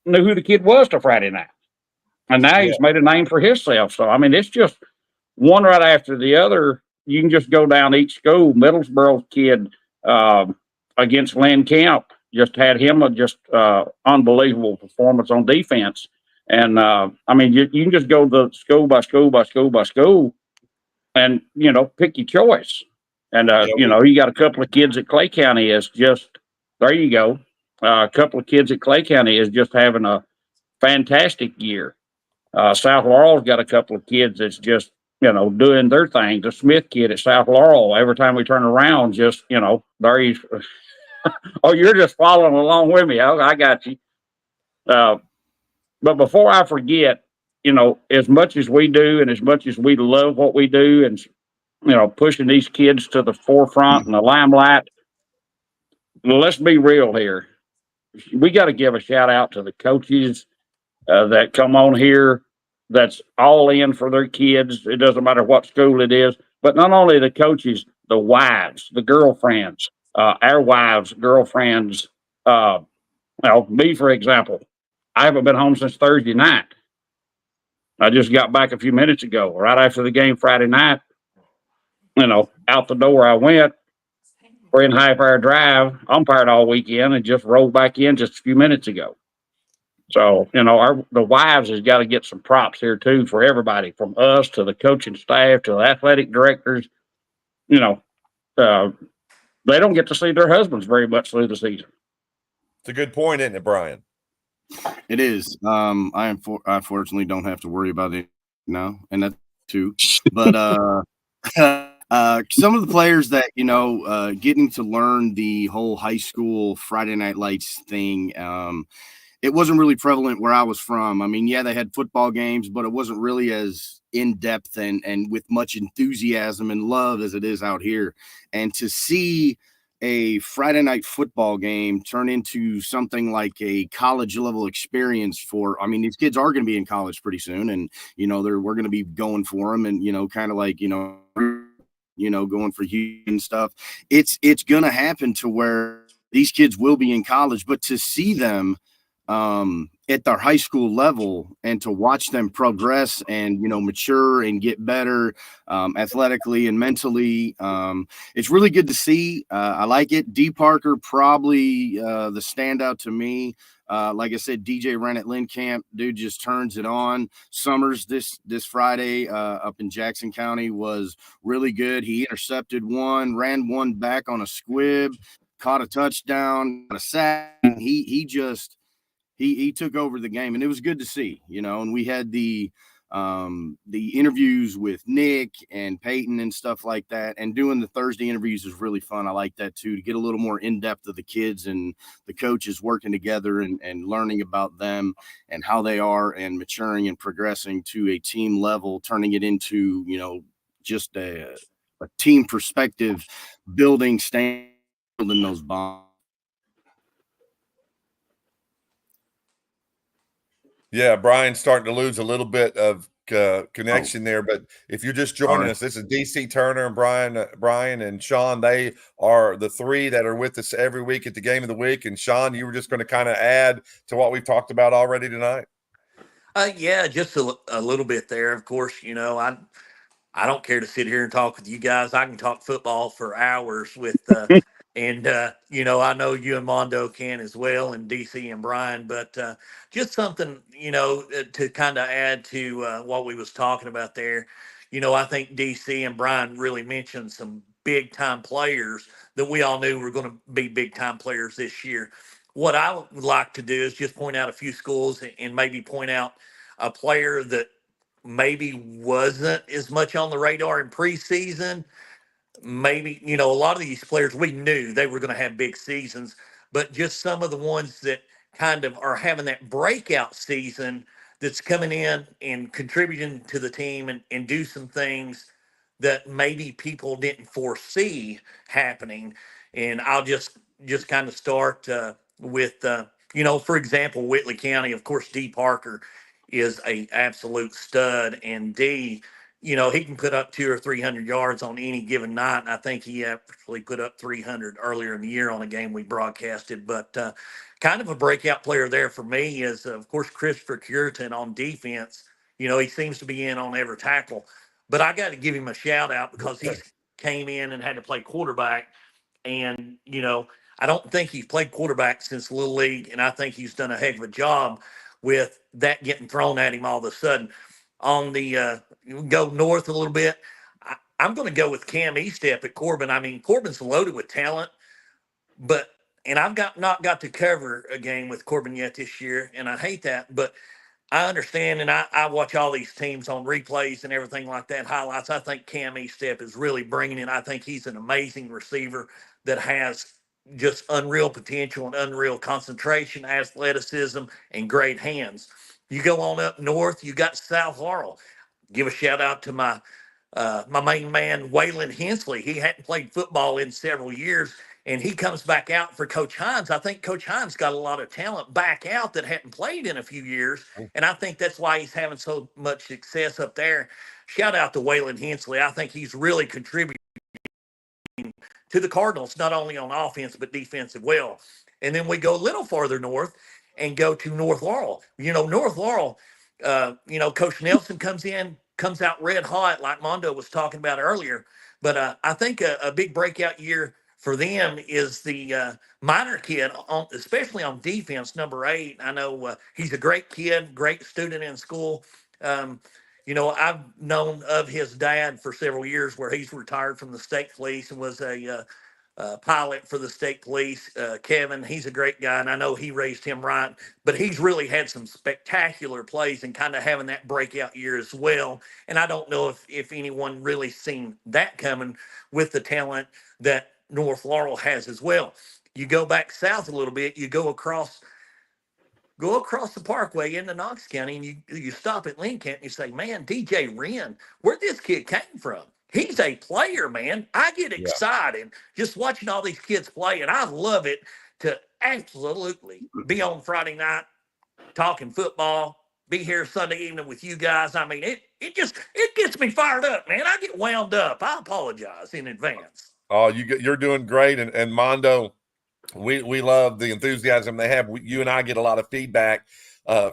knew who the kid was till Friday night. And now he's made a name for himself. So, I mean, it's just one right after the other. You can just go down each school. Middlesboro kid against Lynn Camp just had him a just unbelievable performance on defense. And I mean, you can just go to school by school by school by school and, pick your choice. And, you got a couple of kids at Clay County is just, there you go. A couple of kids at Clay County is just having a fantastic year. South Laurel's got a couple of kids that's just, doing their thing. The Smith kid at South Laurel, every time we turn around, just, there he's, oh, you're just following along with me. I got you. But before I forget, as much as we do and as much as we love what we do and, pushing these kids to the forefront and the limelight, let's be real here. We got to give a shout out to the coaches that come on here that's all in for their kids. It doesn't matter what school it is, but not only the coaches, the wives, the girlfriends, our wives, girlfriends. Me, for example, I haven't been home since Thursday night. I just got back a few minutes ago, right after the game Friday night. Out the door I went. 3.5 hour drive, umpired all weekend, and just rolled back in just a few minutes ago. So, the wives has got to get some props here too, for everybody, from us to the coaching staff to the athletic directors. They don't get to see their husbands very much through the season. It's a good point, isn't it, Brian? It is. I unfortunately don't have to worry about it now, and that too. But some of the players that getting to learn the whole high school Friday Night Lights thing. It wasn't really prevalent where I was from. I mean, yeah, they had football games, but it wasn't really as in depth and with much enthusiasm and love as it is out here. And to see a Friday night football game turn into something like a college level experience these kids are going to be in college pretty soon, and we're going to be going for them, and kind of like going for you and stuff. It's going to happen to where these kids will be in college, but to see them at their high school level and to watch them progress and mature and get better athletically and mentally, it's really good to see. I like it. D. Parker probably the standout to me. Like I said, DJ ran at Lynn Camp. Dude just turns it on. Summers this Friday up in Jackson County was really good. He intercepted one, ran one back on a squib, caught a touchdown, got a sack. He took over the game, and it was good to see, and we had the the interviews with Nick and Peyton and stuff like that, and doing the Thursday interviews is really fun. I like that too, to get a little more in depth of the kids and the coaches working together and learning about them and how they are and maturing and progressing to a team level, turning it into, just a team perspective, building those bonds. Yeah, Brian's starting to lose a little bit of connection there. But if you're just joining us, this is DC Turner and Brian and Sean. They are the three that are with us every week at the Game of the Week. And Sean, you were just going to kind of add to what we've talked about already tonight. Yeah, just a little bit there. Of course, I don't care to sit here and talk with you guys. I can talk football for hours with, I know you and Mondo can as well, and DC and Brian. But just something, to kind of add to what we was talking about there. I think DC and Brian really mentioned some big time players that we all knew were going to be big time players this year. What I would like to do is just point out a few schools and maybe point out a player that maybe wasn't as much on the radar in preseason. Maybe, a lot of these players, we knew they were going to have big seasons, but just some of the ones that kind of are having that breakout season that's coming in and contributing to the team and do some things that maybe people didn't foresee happening. And I'll just kind of start with, for example, Whitley County. Of course, D. Parker is a absolute stud, and D, he can put up 200 or 300 yards on any given night. And I think he actually put up 300 earlier in the year on a game we broadcasted. But kind of a breakout player there for me is, of course, Christopher Curitan on defense. He seems to be in on every tackle. But I got to give him a shout out because he came in and had to play quarterback. And, I don't think he's played quarterback since Little League. And I think he's done a heck of a job with that getting thrown at him all of a sudden. On the go north a little bit, I'm going to go with Cam Estep at Corbin. I mean, Corbin's loaded with talent, and I've not got to cover a game with Corbin yet this year, and I hate that, but I understand, and I watch all these teams on replays and everything like that, highlights. I think Cam Estep is really bringing it. I think he's an amazing receiver that has just unreal potential and unreal concentration, athleticism, and great hands. You go on up north, you got South Laurel. Give a shout out to my main man, Waylon Hensley. He hadn't played football in several years, and he comes back out for Coach Hines. I think Coach Hines got a lot of talent back out that hadn't played in a few years, and I think that's why he's having so much success up there. Shout out to Waylon Hensley. I think he's really contributing to the Cardinals, not only on offense, but defense as well. And then we go a little farther north and go to North Laurel. North Laurel, Coach Nelson comes out red hot, like Mondo was talking about earlier. But I think a big breakout year for them is the minor kid, especially on defense, number 8. I know he's a great kid, great student in school. I've known of his dad for several years, where he's retired from the state police and was a pilot for the state police. Kevin, he's a great guy, and I know he raised him right, but he's really had some spectacular plays and kind of having that breakout year as well. And I don't know if anyone really seen that coming with the talent that North Laurel has as well. You go back south a little bit, you go across the parkway into Knox County, and you stop at Lincoln and you say, man, DJ Wren, where this kid came from? He's a player, man. I get excited just watching all these kids play, and I love it to absolutely be on Friday night talking football, be here Sunday evening with you guys. I mean, it gets me fired up, man. I get wound up. I apologize in advance. Oh, you're doing great, and Mondo, we love the enthusiasm they have. You and I get a lot of feedback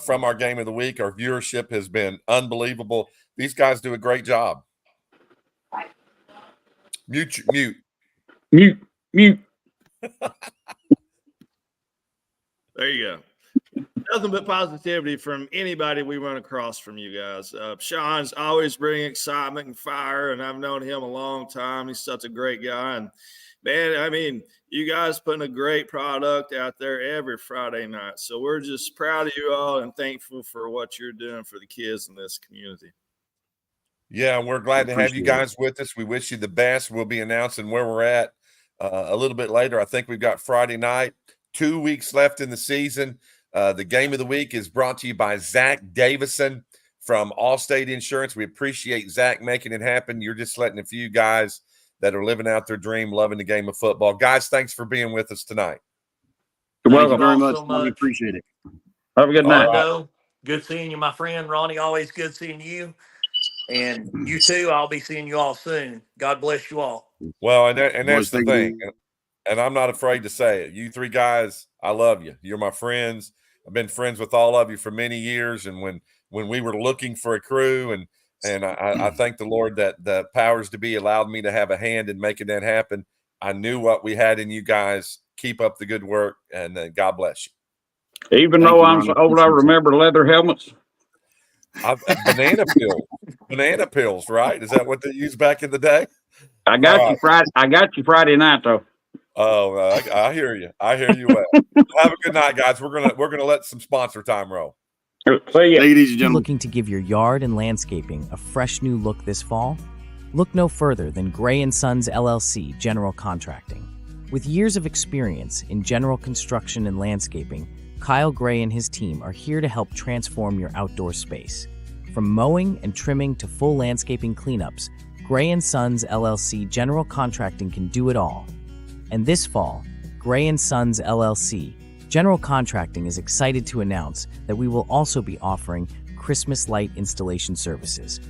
from our Game of the Week. Our viewership has been unbelievable. These guys do a great job. Mute. There you go. nothing but positivity from anybody we run across from you guys. Sean's always bringing excitement and fire, and I've known him a long time. He's such a great guy. And, man, I mean, you guys putting a great product out there every Friday night. So we're just proud of you all and thankful for what you're doing for the kids in this community. Yeah, we're glad to have you guys with us. We wish you the best. We'll be announcing where we're at a little bit later. I think we've got Friday night, 2 weeks left in the season. The game of the week is brought to you by Zach Davison from Allstate Insurance. We appreciate Zach making it happen. You're just letting a few guys that are living out their dream, loving the game of football. Guys, thanks for being with us tonight. You're Thank you welcome. very much. So much. We appreciate it. Have a good night. Rondo, good seeing you, my friend. Ronnie, always good seeing you. And you too. I'll be seeing you all soon. God bless you all. Well, and that's Boys, the thank thing. you. And I'm not afraid to say it. You three guys, I love you. You're my friends. I've been friends with all of you for many years. And when we were looking for a crew, and I thank the Lord that the powers to be allowed me to have a hand in making that happen. I knew what we had in you guys. Keep up the good work, and God bless you. Even Thank though you, I'm Ronnie. so old, I remember leather helmets. Banana pills, right? Is that what they used back in the day? I got All you Friday. I got you Friday night though. Oh, I hear you. I hear you well. Have a good night, guys. We're gonna let some sponsor time roll. See ya. Take it easy, gentlemen. Looking to give your yard and landscaping a fresh new look this fall? Look no further than Gray & Sons LLC General Contracting. With years of experience in general construction and landscaping, Kyle Gray and his team are here to help transform your outdoor space. From mowing and trimming to full landscaping cleanups, Gray & Sons LLC General Contracting can do it all. And this fall, Gray & Sons LLC General Contracting is excited to announce that we will also be offering Christmas light installation services.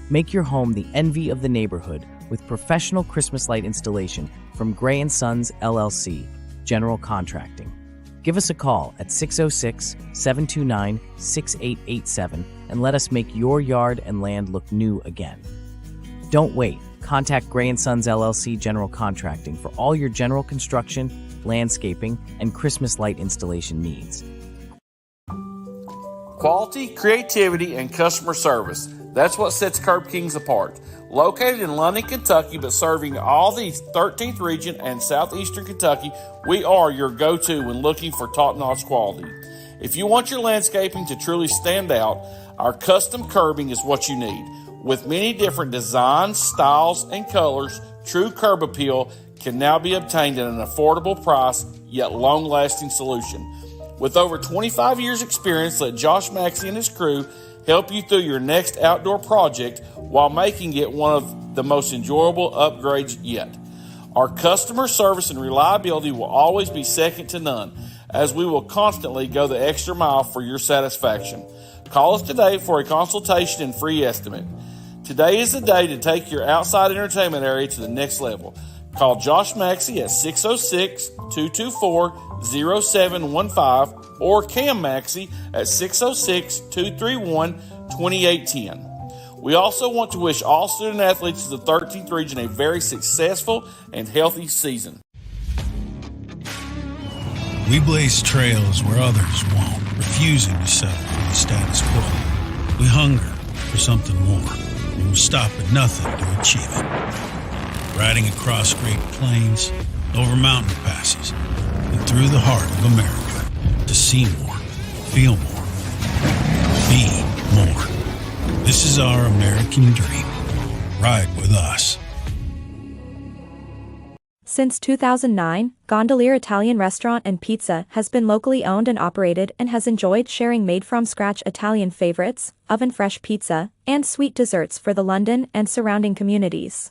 Make your home the envy of the neighborhood with professional Christmas light installation from Gray & Sons LLC General Contracting. Give us a call at 606-729-6887 and let us make your yard and land look new again. Don't wait. Contact Gray & Sons LLC General Contracting for all your general construction, landscaping, and Christmas light installation needs. Quality, creativity, and customer service. That's what sets Curb Kings apart. Located in London, Kentucky, but serving all the 13th region and southeastern Kentucky, we are your go-to when looking for top-notch quality. If you want your landscaping to truly stand out, our custom curbing is what you need. With many different designs, styles, and colors, true curb appeal can now be obtained at an affordable price, yet long-lasting solution. With over 25 years experience, let Josh Maxey and his crew help you through your next outdoor project while making it one of the most enjoyable upgrades yet. Our customer service and reliability will always be second to none, as we will constantly go the extra mile for your satisfaction. Call us today for a consultation and free estimate. Today is the day to take your outside entertainment area to the next level. Call Josh Maxey at 606-224-0715 or Cam Maxey at 606-231-2810. We also want to wish all student athletes of the 13th region a very successful and healthy season. We blaze trails where others won't, refusing to settle for the status quo. We hunger for something more, and we'll stop at nothing to achieve it. Riding across great plains, over mountain passes, and through the heart of America to see more, feel more, be more. This is our American dream. Ride with us. Since 2009, Gondolier Italian Restaurant and Pizza has been locally owned and operated and has enjoyed sharing made-from-scratch Italian favorites, oven-fresh pizza, and sweet desserts for the London and surrounding communities.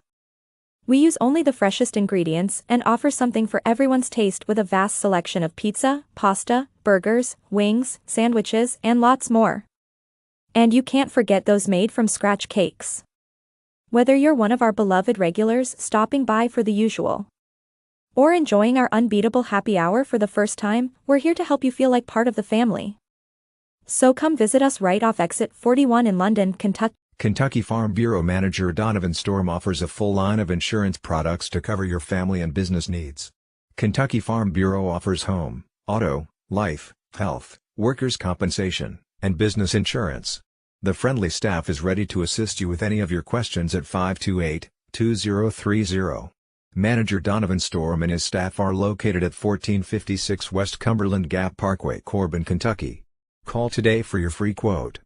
We use only the freshest ingredients and offer something for everyone's taste with a vast selection of pizza, pasta, burgers, wings, sandwiches, and lots more. And you can't forget those made-from-scratch cakes. Whether you're one of our beloved regulars stopping by for the usual, or enjoying our unbeatable happy hour for the first time, we're here to help you feel like part of the family. So come visit us right off exit 41 in London, Kentucky. Kentucky Farm Bureau Manager Donovan Storm offers a full line of insurance products to cover your family and business needs. Kentucky Farm Bureau offers home, auto, life, health, workers' compensation, and business insurance. The friendly staff is ready to assist you with any of your questions at 528-2030. Manager Donovan Storm and his staff are located at 1456 West Cumberland Gap Parkway, Corbin, Kentucky. Call today for your free quote.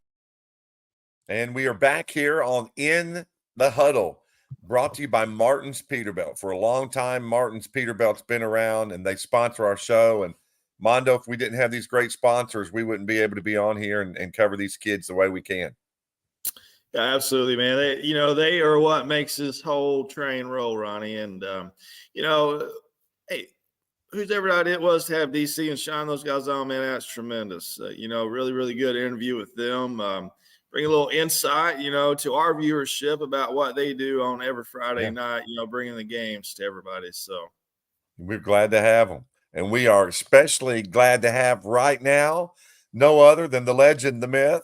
And we are back here on In the Huddle, brought to you by Martin's Peterbilt. For a long time, Martin's Peterbilt's been around, and they sponsor our show. And Mondo, if we didn't have these great sponsors, we wouldn't be able to be on here and cover these kids the way we can. Yeah, absolutely, man. They are what makes this whole train roll, Ronnie. And, hey, whose ever idea it was to have DC and shine those guys on, man, that's tremendous. Really, really good interview with them. Bring a little insight, to our viewership about what they do on every Friday night, bringing the games to everybody. So we're glad to have them. And we are especially glad to have right now no other than the legend, the myth,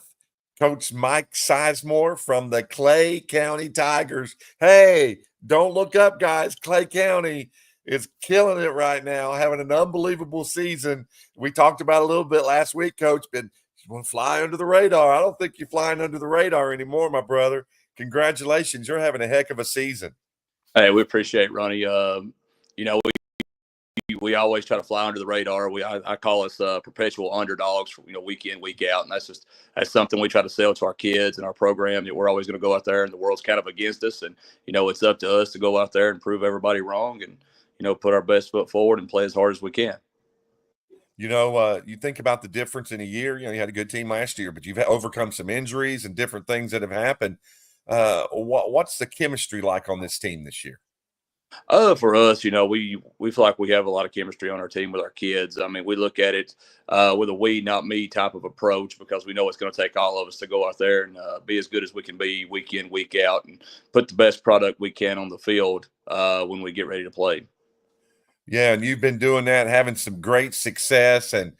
Coach Mike Sizemore from the Clay County Tigers. Hey, don't look up, guys. Clay County is killing it right now, having an unbelievable season. We talked about it a little bit last week, Coach, but you want to fly under the radar. I don't think you're flying under the radar anymore, my brother. Congratulations. You're having a heck of a season. Hey, we appreciate it, Ronnie. We always try to fly under the radar. I call us perpetual underdogs for, week in, week out. And that's something we try to sell to our kids and our program, that we're always going to go out there and the world's kind of against us. And, it's up to us to go out there and prove everybody wrong and, put our best foot forward and play as hard as we can. You think about the difference in a year. You had a good team last year, but you've overcome some injuries and different things that have happened. What's the chemistry like on this team this year? For us, we feel like we have a lot of chemistry on our team with our kids. I mean, we look at it with a we, not me type of approach, because we know it's going to take all of us to go out there and be as good as we can be week in, week out, and put the best product we can on the field when we get ready to play. Yeah, and you've been doing that, having some great success. And,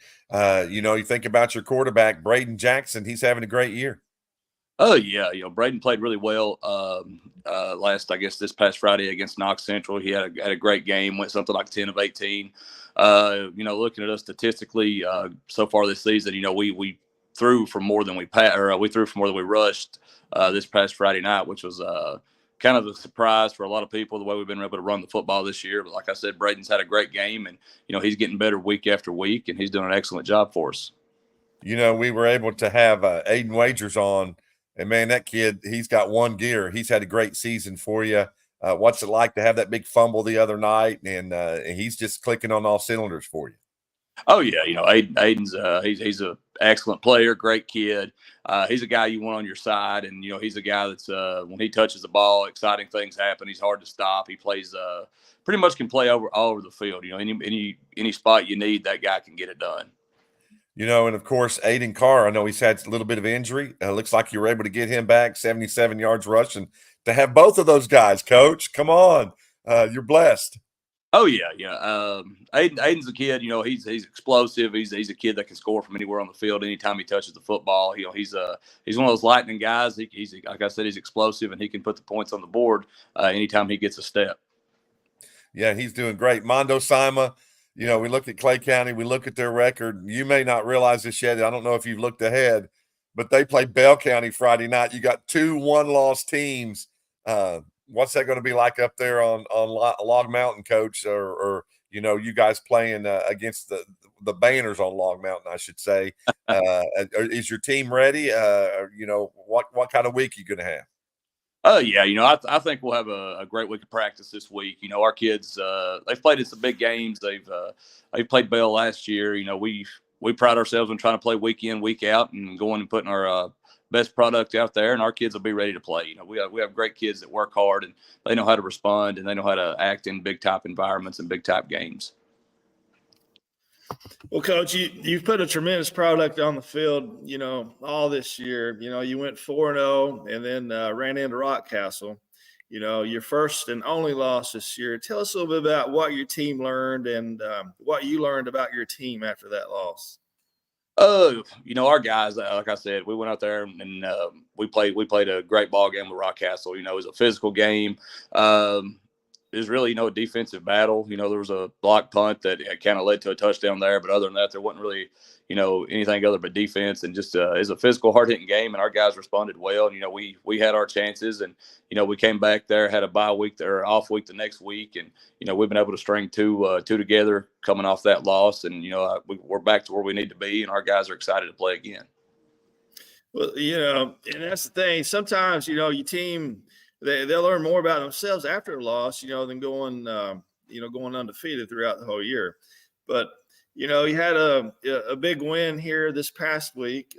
you think about your quarterback, Braden Jackson, he's having a great year. Oh, yeah. Braden played really well this past Friday against Knox Central. He had a great game, went something like 10 of 18. Looking at us statistically so far this season, we threw for more than we threw for more than we rushed this past Friday night, which was kind of a surprise for a lot of people, the way we've been able to run the football this year. But like I said, Braden's had a great game, and, he's getting better week after week, and he's doing an excellent job for us. We were able to have Aiden Wagers on. And, man, that kid, he's got one gear. He's had a great season for you. What's it like to have that big fumble the other night? And he's just clicking on all cylinders for you. Oh, yeah. Aiden's he's an excellent player, great kid. He's a guy you want on your side. And, he's a guy that's when he touches the ball, exciting things happen. He's hard to stop. He plays pretty much can play all over the field. Any spot you need, that guy can get it done. And of course, Aiden Carr, I know he's had a little bit of injury. Looks like you were able to get him back, 77 yards rushing. To have both of those guys, Coach, come on. You're blessed. Oh, yeah. Aiden's a kid, he's explosive. He's a kid that can score from anywhere on the field anytime he touches the football. He's one of those lightning guys. He's like I said, he's explosive, and he can put the points on the board anytime he gets a step. Yeah, he's doing great. Mondo Sima. We look at Clay County, we look at their record. You may not realize this yet. I don't know if you've looked ahead, but they played Bell County Friday night. You got 2 one-loss teams. What's that going to be like up there on Log Mountain, Coach? Or you guys playing against the Banners on Log Mountain, I should say. Is your team ready? What kind of week are you going to have? Oh, yeah. I think we'll have a great week of practice this week. Our kids, they've played in some big games. They've played Bell last year. We pride ourselves on trying to play week in, week out, and going and putting our best product out there, and our kids will be ready to play. We have great kids that work hard, and they know how to respond, and they know how to act in big type environments and big type games. Well, Coach, you've put a tremendous product on the field, all this year. You went 4-0 and then ran into Rockcastle. Your first and only loss this year. Tell us a little bit about what your team learned and what you learned about your team after that loss. Our guys, like I said, we went out there and we played a great ball game with Rockcastle. It was a physical game. is really, a defensive battle. There was a block punt that kind of led to a touchdown there, but other than that, there wasn't really, anything other but defense, and just it's a physical, hard hitting game, and our guys responded well. And we had our chances, and we came back there, had a bye week or off week the next week, and we've been able to string two together coming off that loss, and we're back to where we need to be, and our guys are excited to play again. Well, and that's the thing. Sometimes, your team, they'll learn more about themselves after a loss, than going undefeated throughout the whole year. But, you had a big win here this past week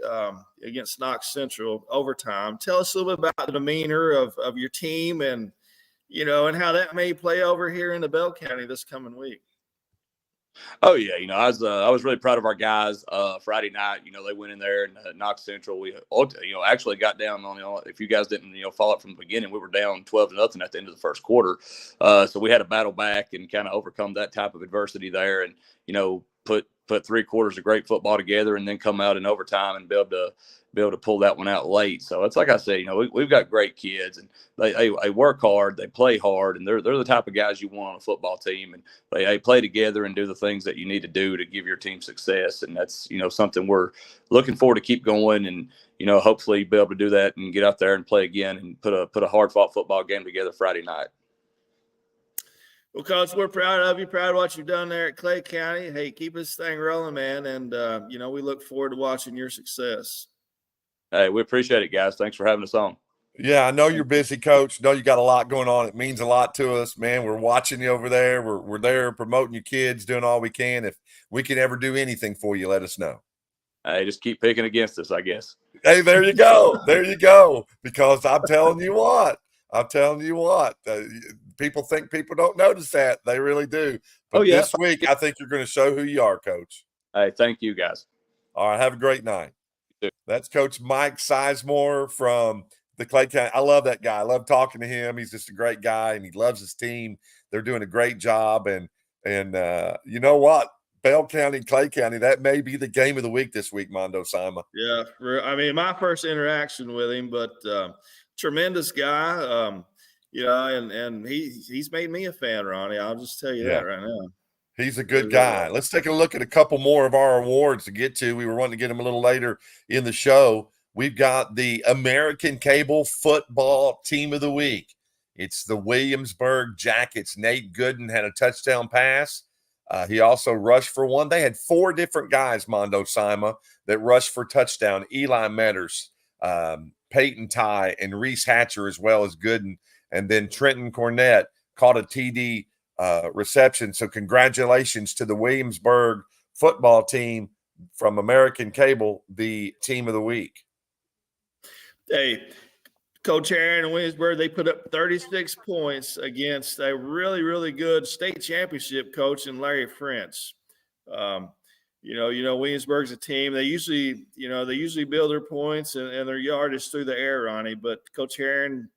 against Knox Central overtime. Tell us a little bit about the demeanor of your team and how that may play over here in the Bell County this coming week. Oh yeah, I was really proud of our guys. Friday night, they went in there and Knox Central. We actually got down on if you guys didn't follow it from the beginning, we were down 12-0 at the end of the first quarter. So we had to battle back and kind of overcome that type of adversity there, and put 3 quarters of great football together, and then come out in overtime and be able to pull that one out late. So it's like I said, we've got great kids, and they work hard, they play hard, and they're the type of guys you want on a football team, and they play together and do the things that you need to do to give your team success. And that's something we're looking forward to keep going, and hopefully be able to do that and get out there and play again and put a hard fought football game together Friday night. Well, Coach, we're proud of you, proud of what you've done there at Clay County. Hey, keep this thing rolling, man, and we look forward to watching your success. Hey, we appreciate it, guys. Thanks for having us on. Yeah, I know you're busy, Coach. I know you got a lot going on. It means a lot to us, man. We're watching you over there. We're there promoting your kids, doing all we can. If we can ever do anything for you, let us know. Hey, just keep picking against us, I guess. Hey, there you go. There you go. Because I'm telling you what, people think people don't notice that. They really do. But this week, I think you're going to show who you are, Coach. Hey, thank you, guys. All right, have a great night. That's Coach Mike Sizemore from the Clay County. I love that guy. I love talking to him. He's just a great guy, and he loves his team. They're doing a great job. And you know what? Bell County, Clay County, that may be the game of the week this week, Mondo Sima. Yeah, I mean, my first interaction with him, but tremendous guy. And he's made me a fan, Ronnie. I'll just tell you that right now. He's a good guy. Let's take a look at a couple more of our awards to get to. We were wanting to get them a little later in the show. We've got the American Cable Football Team of the Week. It's the Williamsburg Jackets. Nate Gooden had a touchdown pass. He also rushed for one. They had 4 different guys, Mondo Sima, that rushed for touchdown. Eli Metters, Peyton Ty, and Reese Hatcher, as well as Gooden. And then Trenton Cornett caught a TD reception. So congratulations to the Williamsburg football team from American Cable, the team of the week. Hey, Coach Aaron and Williamsburg, they put up 36 points against a really, really good state championship coach in Larry French. Williamsburg's a team. They usually build their points and their yardage through the air, Ronnie. But Coach Aaron,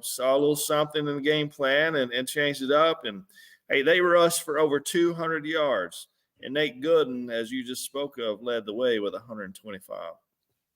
saw a little something in the game plan and changed it up. And hey, they rushed for over 200 yards. And Nate Gooden, as you just spoke of, led the way with 125.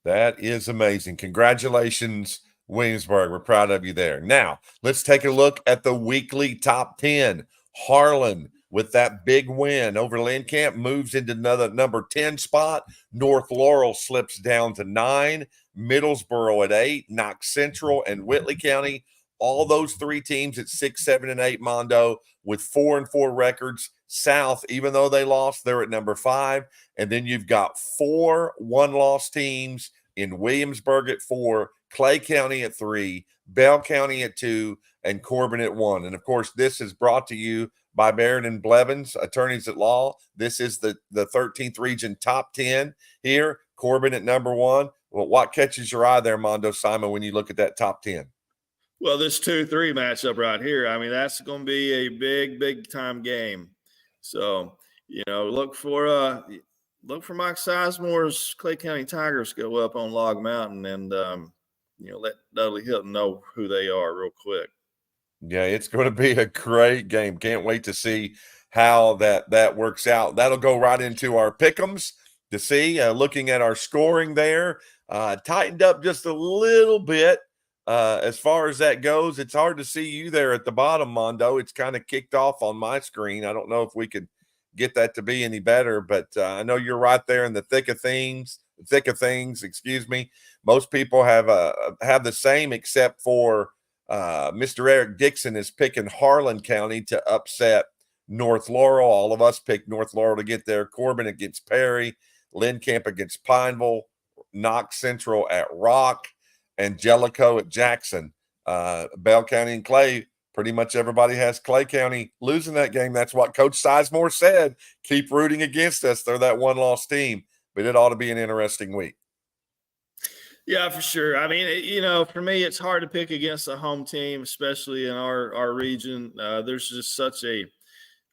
That is amazing. Congratulations, Williamsburg. We're proud of you there. Now, let's take a look at the weekly top 10. Harlan, with that big win over Landcamp, moves into another number 10 spot. North Laurel slips down to 9. Middlesboro at 8. Knox Central and Whitley County, all those 3 teams at 6, 7, and 8, Mondo, with 4-4 records. South, even though they lost, they're at number 5. And then you've got 4 one-loss teams in Williamsburg at 4, Clay County at 3, Bell County at 2, and Corbin at 1. And, of course, this is brought to you by Barron and Blevins, attorneys at law. This is the 13th region top 10 here. Corbin at number 1. Well, what catches your eye there, Mondo Sima, when you look at that top 10? Well, this 2-3 matchup right here, I mean, that's going to be a big time game. So, look for Mike Sizemore's Clay County Tigers go up on Log Mountain and, let Dudley Hilton know who they are real quick. Yeah, it's going to be a great game. Can't wait to see how that works out. That'll go right into our pick'ems to see. Looking at our scoring there, tightened up just a little bit. As far as that goes, it's hard to see you there at the bottom, Mondo. It's kind of kicked off on my screen. I don't know if we could get that to be any better, but I know you're right there in the thick of things. Excuse me. Most people have the same, except for Mr. Eric Dixon is picking Harlan County to upset North Laurel. All of us picked North Laurel to get there. Corbin against Perry, Lynn Camp against Pineville, Knox Central at Rock, and Jellicoe at Jackson. Bell County and Clay, pretty much everybody has Clay County losing that game. That's what Coach Sizemore said. Keep rooting against us. They're that one-loss team, but it ought to be an interesting week. Yeah, for sure. I mean, for me, it's hard to pick against a home team, especially in our region. There's just such a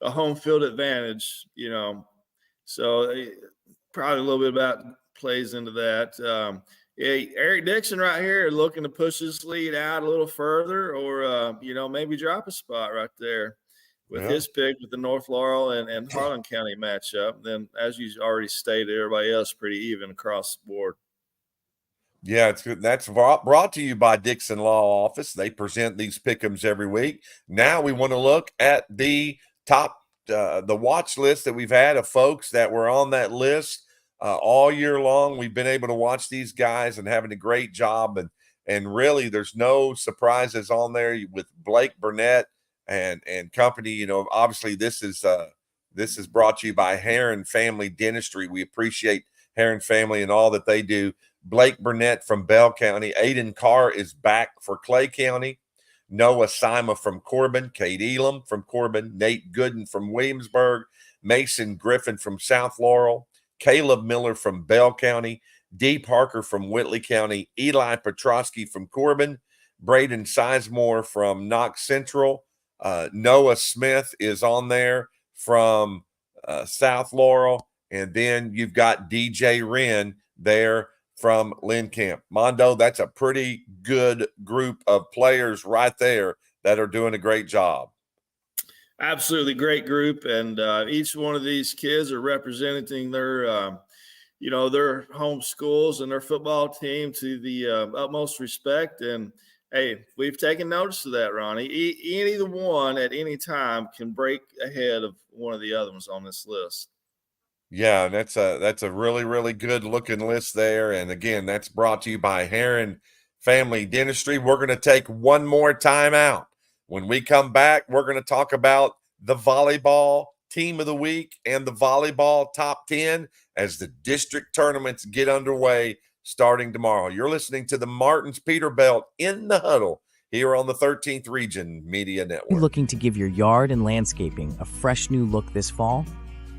home field advantage, so probably a little bit about plays into that. Eric Dixon right here looking to push his lead out a little further, or maybe drop a spot right there with his pick with the North Laurel and Harlan County matchup. Then, as you already stated, everybody else pretty even across the board. Yeah, it's good. That's brought to you by Dixon Law Office. They present these pick'ems every week. Now we want to look at the top, the watch list that we've had of folks that were on that list all year long. We've been able to watch these guys and having a great job, and really there's no surprises on there with Blake Burnett and company. Obviously this is brought to you by Heron Family Dentistry. We appreciate Heron Family and all that they do. Blake Burnett from Bell County. Aiden Carr is back for Clay County. Noah Sima from Corbin. Kate Elam from Corbin. Nate Gooden from Williamsburg. Mason Griffin from South Laurel. Caleb Miller from Bell County. Dee Parker from Whitley County. Eli Petrosky from Corbin. Braden Sizemore from Knox Central. Noah Smith is on there from South Laurel. And then you've got DJ Wren there from Lynn Camp. Mondo, that's a pretty good group of players right there that are doing a great job. Absolutely great group, and each one of these kids are representing their their home schools and their football team to the utmost respect. And hey, we've taken notice of that, Ronnie. Any one at any time can break ahead of one of the other ones on this list. Yeah, and that's a really, really good looking list there. And again, that's brought to you by Heron Family Dentistry. We're going to take one more time out. When we come back, we're going to talk about the volleyball team of the week and the volleyball top 10 as the district tournaments get underway starting tomorrow. You're listening to the Martins Peterbilt in the Huddle here on the 13th Region Media Network. Looking to give your yard and landscaping a fresh new look this fall?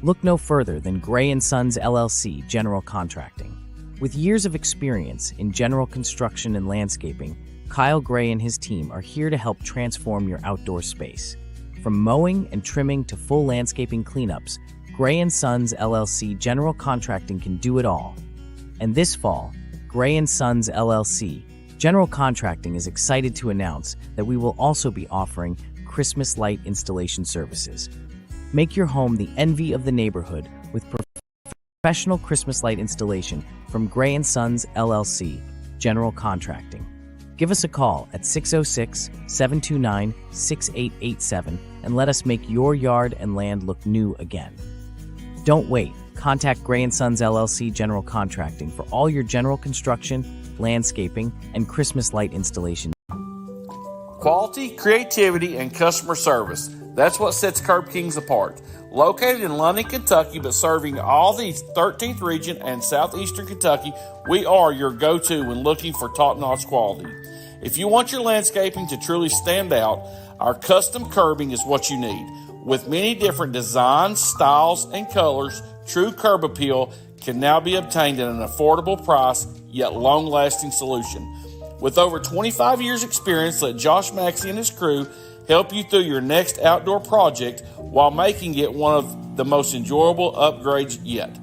Look no further than Gray & Sons LLC General Contracting. With years of experience in general construction and landscaping, Kyle Gray and his team are here to help transform your outdoor space. From mowing and trimming to full landscaping cleanups, Gray & Sons LLC General Contracting can do it all. And this fall, Gray & Sons LLC General Contracting is excited to announce that we will also be offering Christmas light installation services. Make your home the envy of the neighborhood with professional Christmas light installation from Gray & Sons LLC General Contracting. Give us a call at 606-729-6887 and let us make your yard and land look new again. Don't wait. Contact Gray & Sons LLC General Contracting for all your general construction, landscaping, and Christmas light installation. Quality, creativity, and customer service. That's what sets Curb Kings apart. Located in London, Kentucky, but serving all the 13th region and southeastern Kentucky, we are your go-to when looking for top-notch quality. If you want your landscaping to truly stand out, our custom curbing is what you need. With many different designs, styles, and colors, true curb appeal can now be obtained at an affordable price, yet long-lasting solution. With over 25 years experience, let Josh Maxey and his crew help you through your next outdoor project while making it one of the most enjoyable upgrades yet.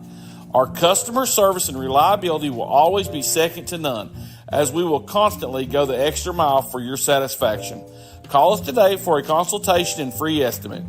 Our customer service and reliability will always be second to none, as we will constantly go the extra mile for your satisfaction. Call us today for a consultation and free estimate.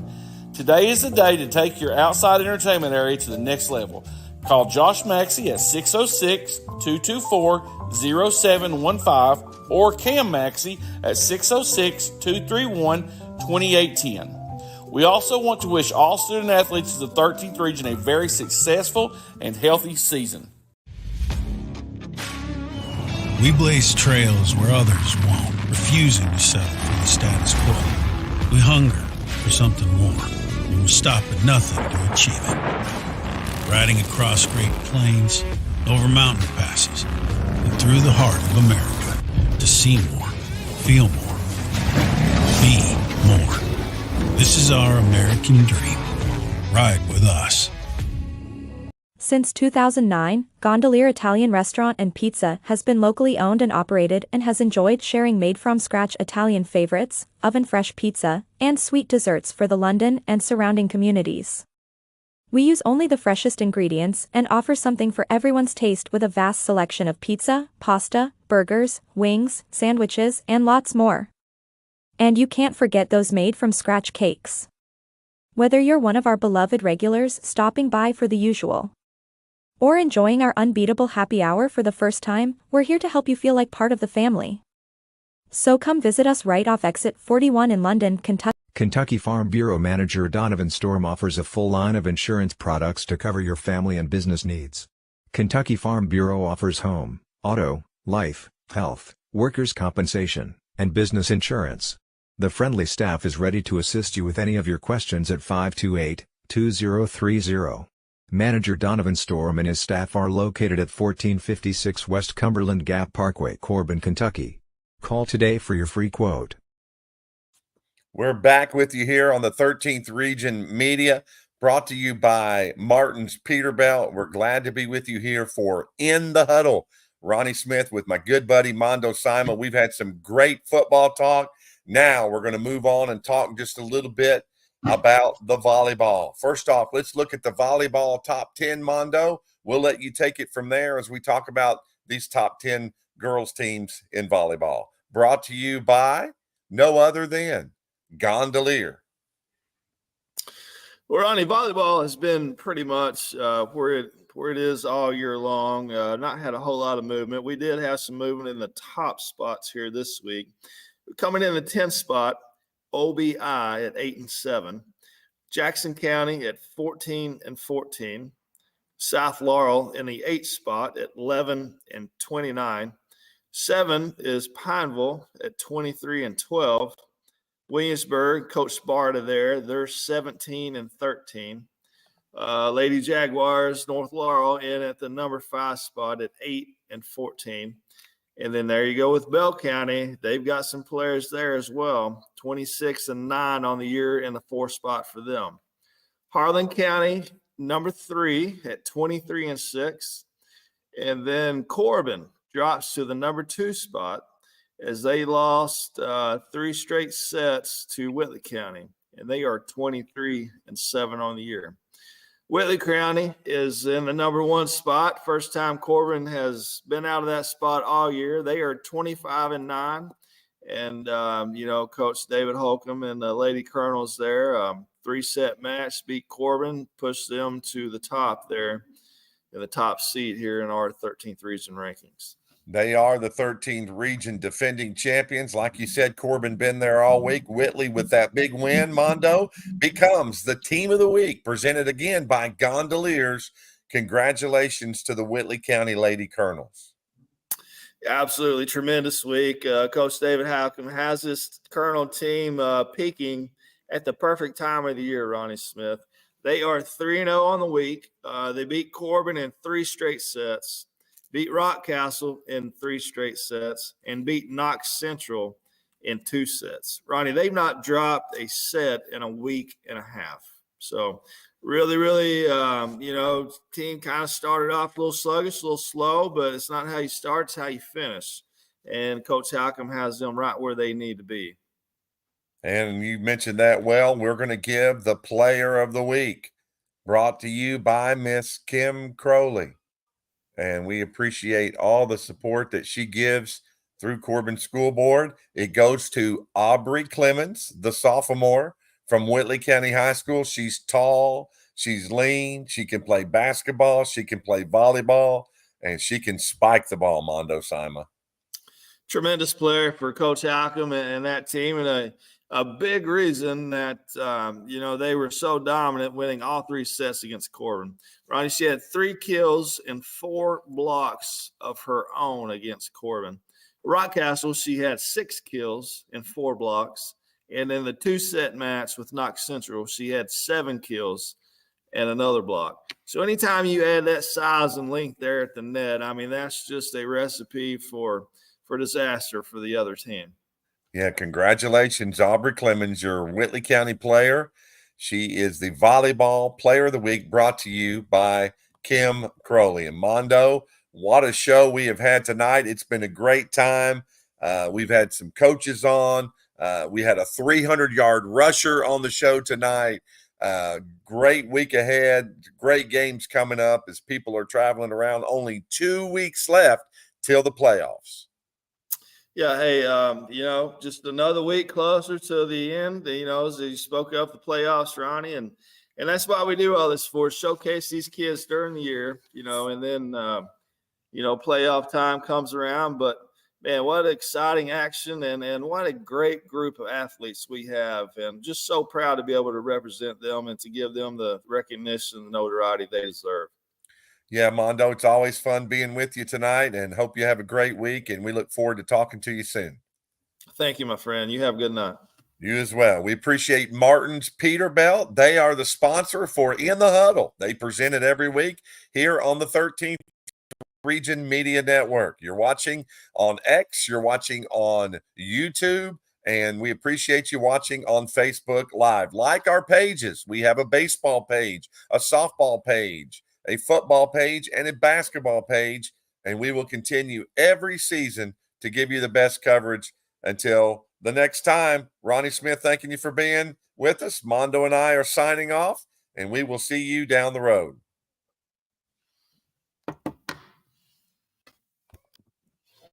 Today is the day to take your outside entertainment area to the next level. Call Josh Maxey at 606-224-0715 or Cam Maxey at 606-231-2810. We also want to wish all student athletes of the 13th region a very successful and healthy season. We blaze trails where others won't, refusing to settle for the status quo. We hunger for something more, and we'll stop at nothing to achieve it. Riding across great plains, over mountain passes, and through the heart of America to see more, feel more, be more. This is our American dream. Ride with us. Since 2009, Gondolier Italian Restaurant and Pizza has been locally owned and operated and has enjoyed sharing made-from-scratch Italian favorites, oven-fresh pizza, and sweet desserts for the London and surrounding communities. We use only the freshest ingredients and offer something for everyone's taste with a vast selection of pizza, pasta, burgers, wings, sandwiches, and lots more. And you can't forget those made-from-scratch cakes. Whether you're one of our beloved regulars stopping by for the usual, or enjoying our unbeatable happy hour for the first time, we're here to help you feel like part of the family. So come visit us right off exit 41 in London, Kentucky. Kentucky Farm Bureau Manager Donovan Storm offers a full line of insurance products to cover your family and business needs. Kentucky Farm Bureau offers home, auto, life, health, workers' compensation, and business insurance. The friendly staff is ready to assist you with any of your questions at 528-2030. Manager Donovan Storm and his staff are located at 1456 West Cumberland Gap Parkway, Corbin, Kentucky. Call today for your free quote. We're back with you here on the 13th Region Media, brought to you by Martin's Peterbilt. We're glad to be with you here for In the Huddle. Ronnie Smith with my good buddy Mondo Simon. We've had some great football talk. Now we're going to move on and talk just a little bit about the volleyball. First off, let's look at the volleyball top 10, Mondo. We'll let you take it from there as we talk about these top 10 girls teams in volleyball. Brought to you by no other than Gondolier. Well, Ronnie, volleyball has been pretty much where it is all year long. Not had a whole lot of movement. We did have some movement in the top spots here this week. Coming in the 10th spot, OBI at 8-7, Jackson County at 14-14, South Laurel in the 8th spot at 11-29. 7 is Pineville at 23-12. Williamsburg, Coach Sparta there, they're 17-13. Lady Jaguars, North Laurel in at the number 5 spot at 8-14. And then there you go with Bell County. They've got some players there as well. 26-9 on the year in the 4th spot for them. Harlan County, number 3 at 23-6. And then Corbin drops to the number 2 spot as they lost 3 straight sets to Whitley County. And they are 23-7 on the year. Whitley County is in the number 1 spot. First time Corbin has been out of that spot all year. They are 25-9. And, Coach David Holcomb and the Lady Colonels there, 3-set match, beat Corbin, pushed them to the top there in the top seat here in our 13th region rankings. They are the 13th region defending champions. Like you said, Corbin been there all week. Whitley with that big win, Mondo, becomes the team of the week, presented again by Gondoliers. Congratulations to the Whitley County Lady Colonels. Absolutely tremendous week. Coach David Halcomb has this Colonel team peaking at the perfect time of the year, Ronnie Smith. They are 3-0 on the week. They beat Corbin in 3 straight sets, beat Rockcastle in 3 straight sets, and beat Knox Central in 2 sets. Ronnie, they've not dropped a set in a week and a half. So really, team kind of started off a little sluggish, a little slow, but it's not how you start, it's how you finish. And Coach Halcomb has them right where they need to be. And you mentioned that well. We're going to give the player of the week, brought to you by Miss Kim Crowley. And we appreciate all the support that she gives through Corbin School Board. It goes to Aubrey Clemens, the sophomore from Whitley County High School. She's tall, she's lean, she can play basketball, she can play volleyball, and she can spike the ball, Mondo Sima. tremendous player for Coach Halcomb and that team, and a big reason that they were so dominant, winning all 3 sets against Corbin. Ronnie, she had 3 kills and 4 blocks of her own against Corbin. Rockcastle, she had 6 kills and 4 blocks, and in the 2-set match with Knox Central, she had 7 kills and another block. So anytime you add that size and length there at the net, I mean, that's just a recipe for disaster for the other team. Yeah, congratulations, Aubrey Clemens, your Whitley County player. She is the volleyball player of the week, brought to you by Kim Crowley. And Mondo, what a show we have had tonight. It's been a great time. We've had some coaches on. We had a 300-yard rusher on the show tonight. Great week ahead. Great games coming up as people are traveling around. Only 2 weeks left till the playoffs. Yeah, hey, just another week closer to the end. As you spoke of the playoffs, Ronnie, and that's why we do all this for showcase these kids during the year. And then playoff time comes around. But man, what exciting action and what a great group of athletes we have, and just so proud to be able to represent them and to give them the recognition and notoriety they deserve. Yeah, Mondo, it's always fun being with you tonight, and hope you have a great week, and we look forward to talking to you soon. Thank you, my friend. You have a good night. You as well. We appreciate Martin's Peterbilt. They are the sponsor for In the Huddle. They present it every week here on the 13th Region Media Network. You're watching on X, you're watching on YouTube, and we appreciate you watching on Facebook Live. Like our pages. We have a baseball page, a softball page, a football page, and a basketball page, and we will continue every season to give you the best coverage until the next time. Ronnie Smith, thanking you for being with us. Mondo and I are signing off, and we will see you down the road.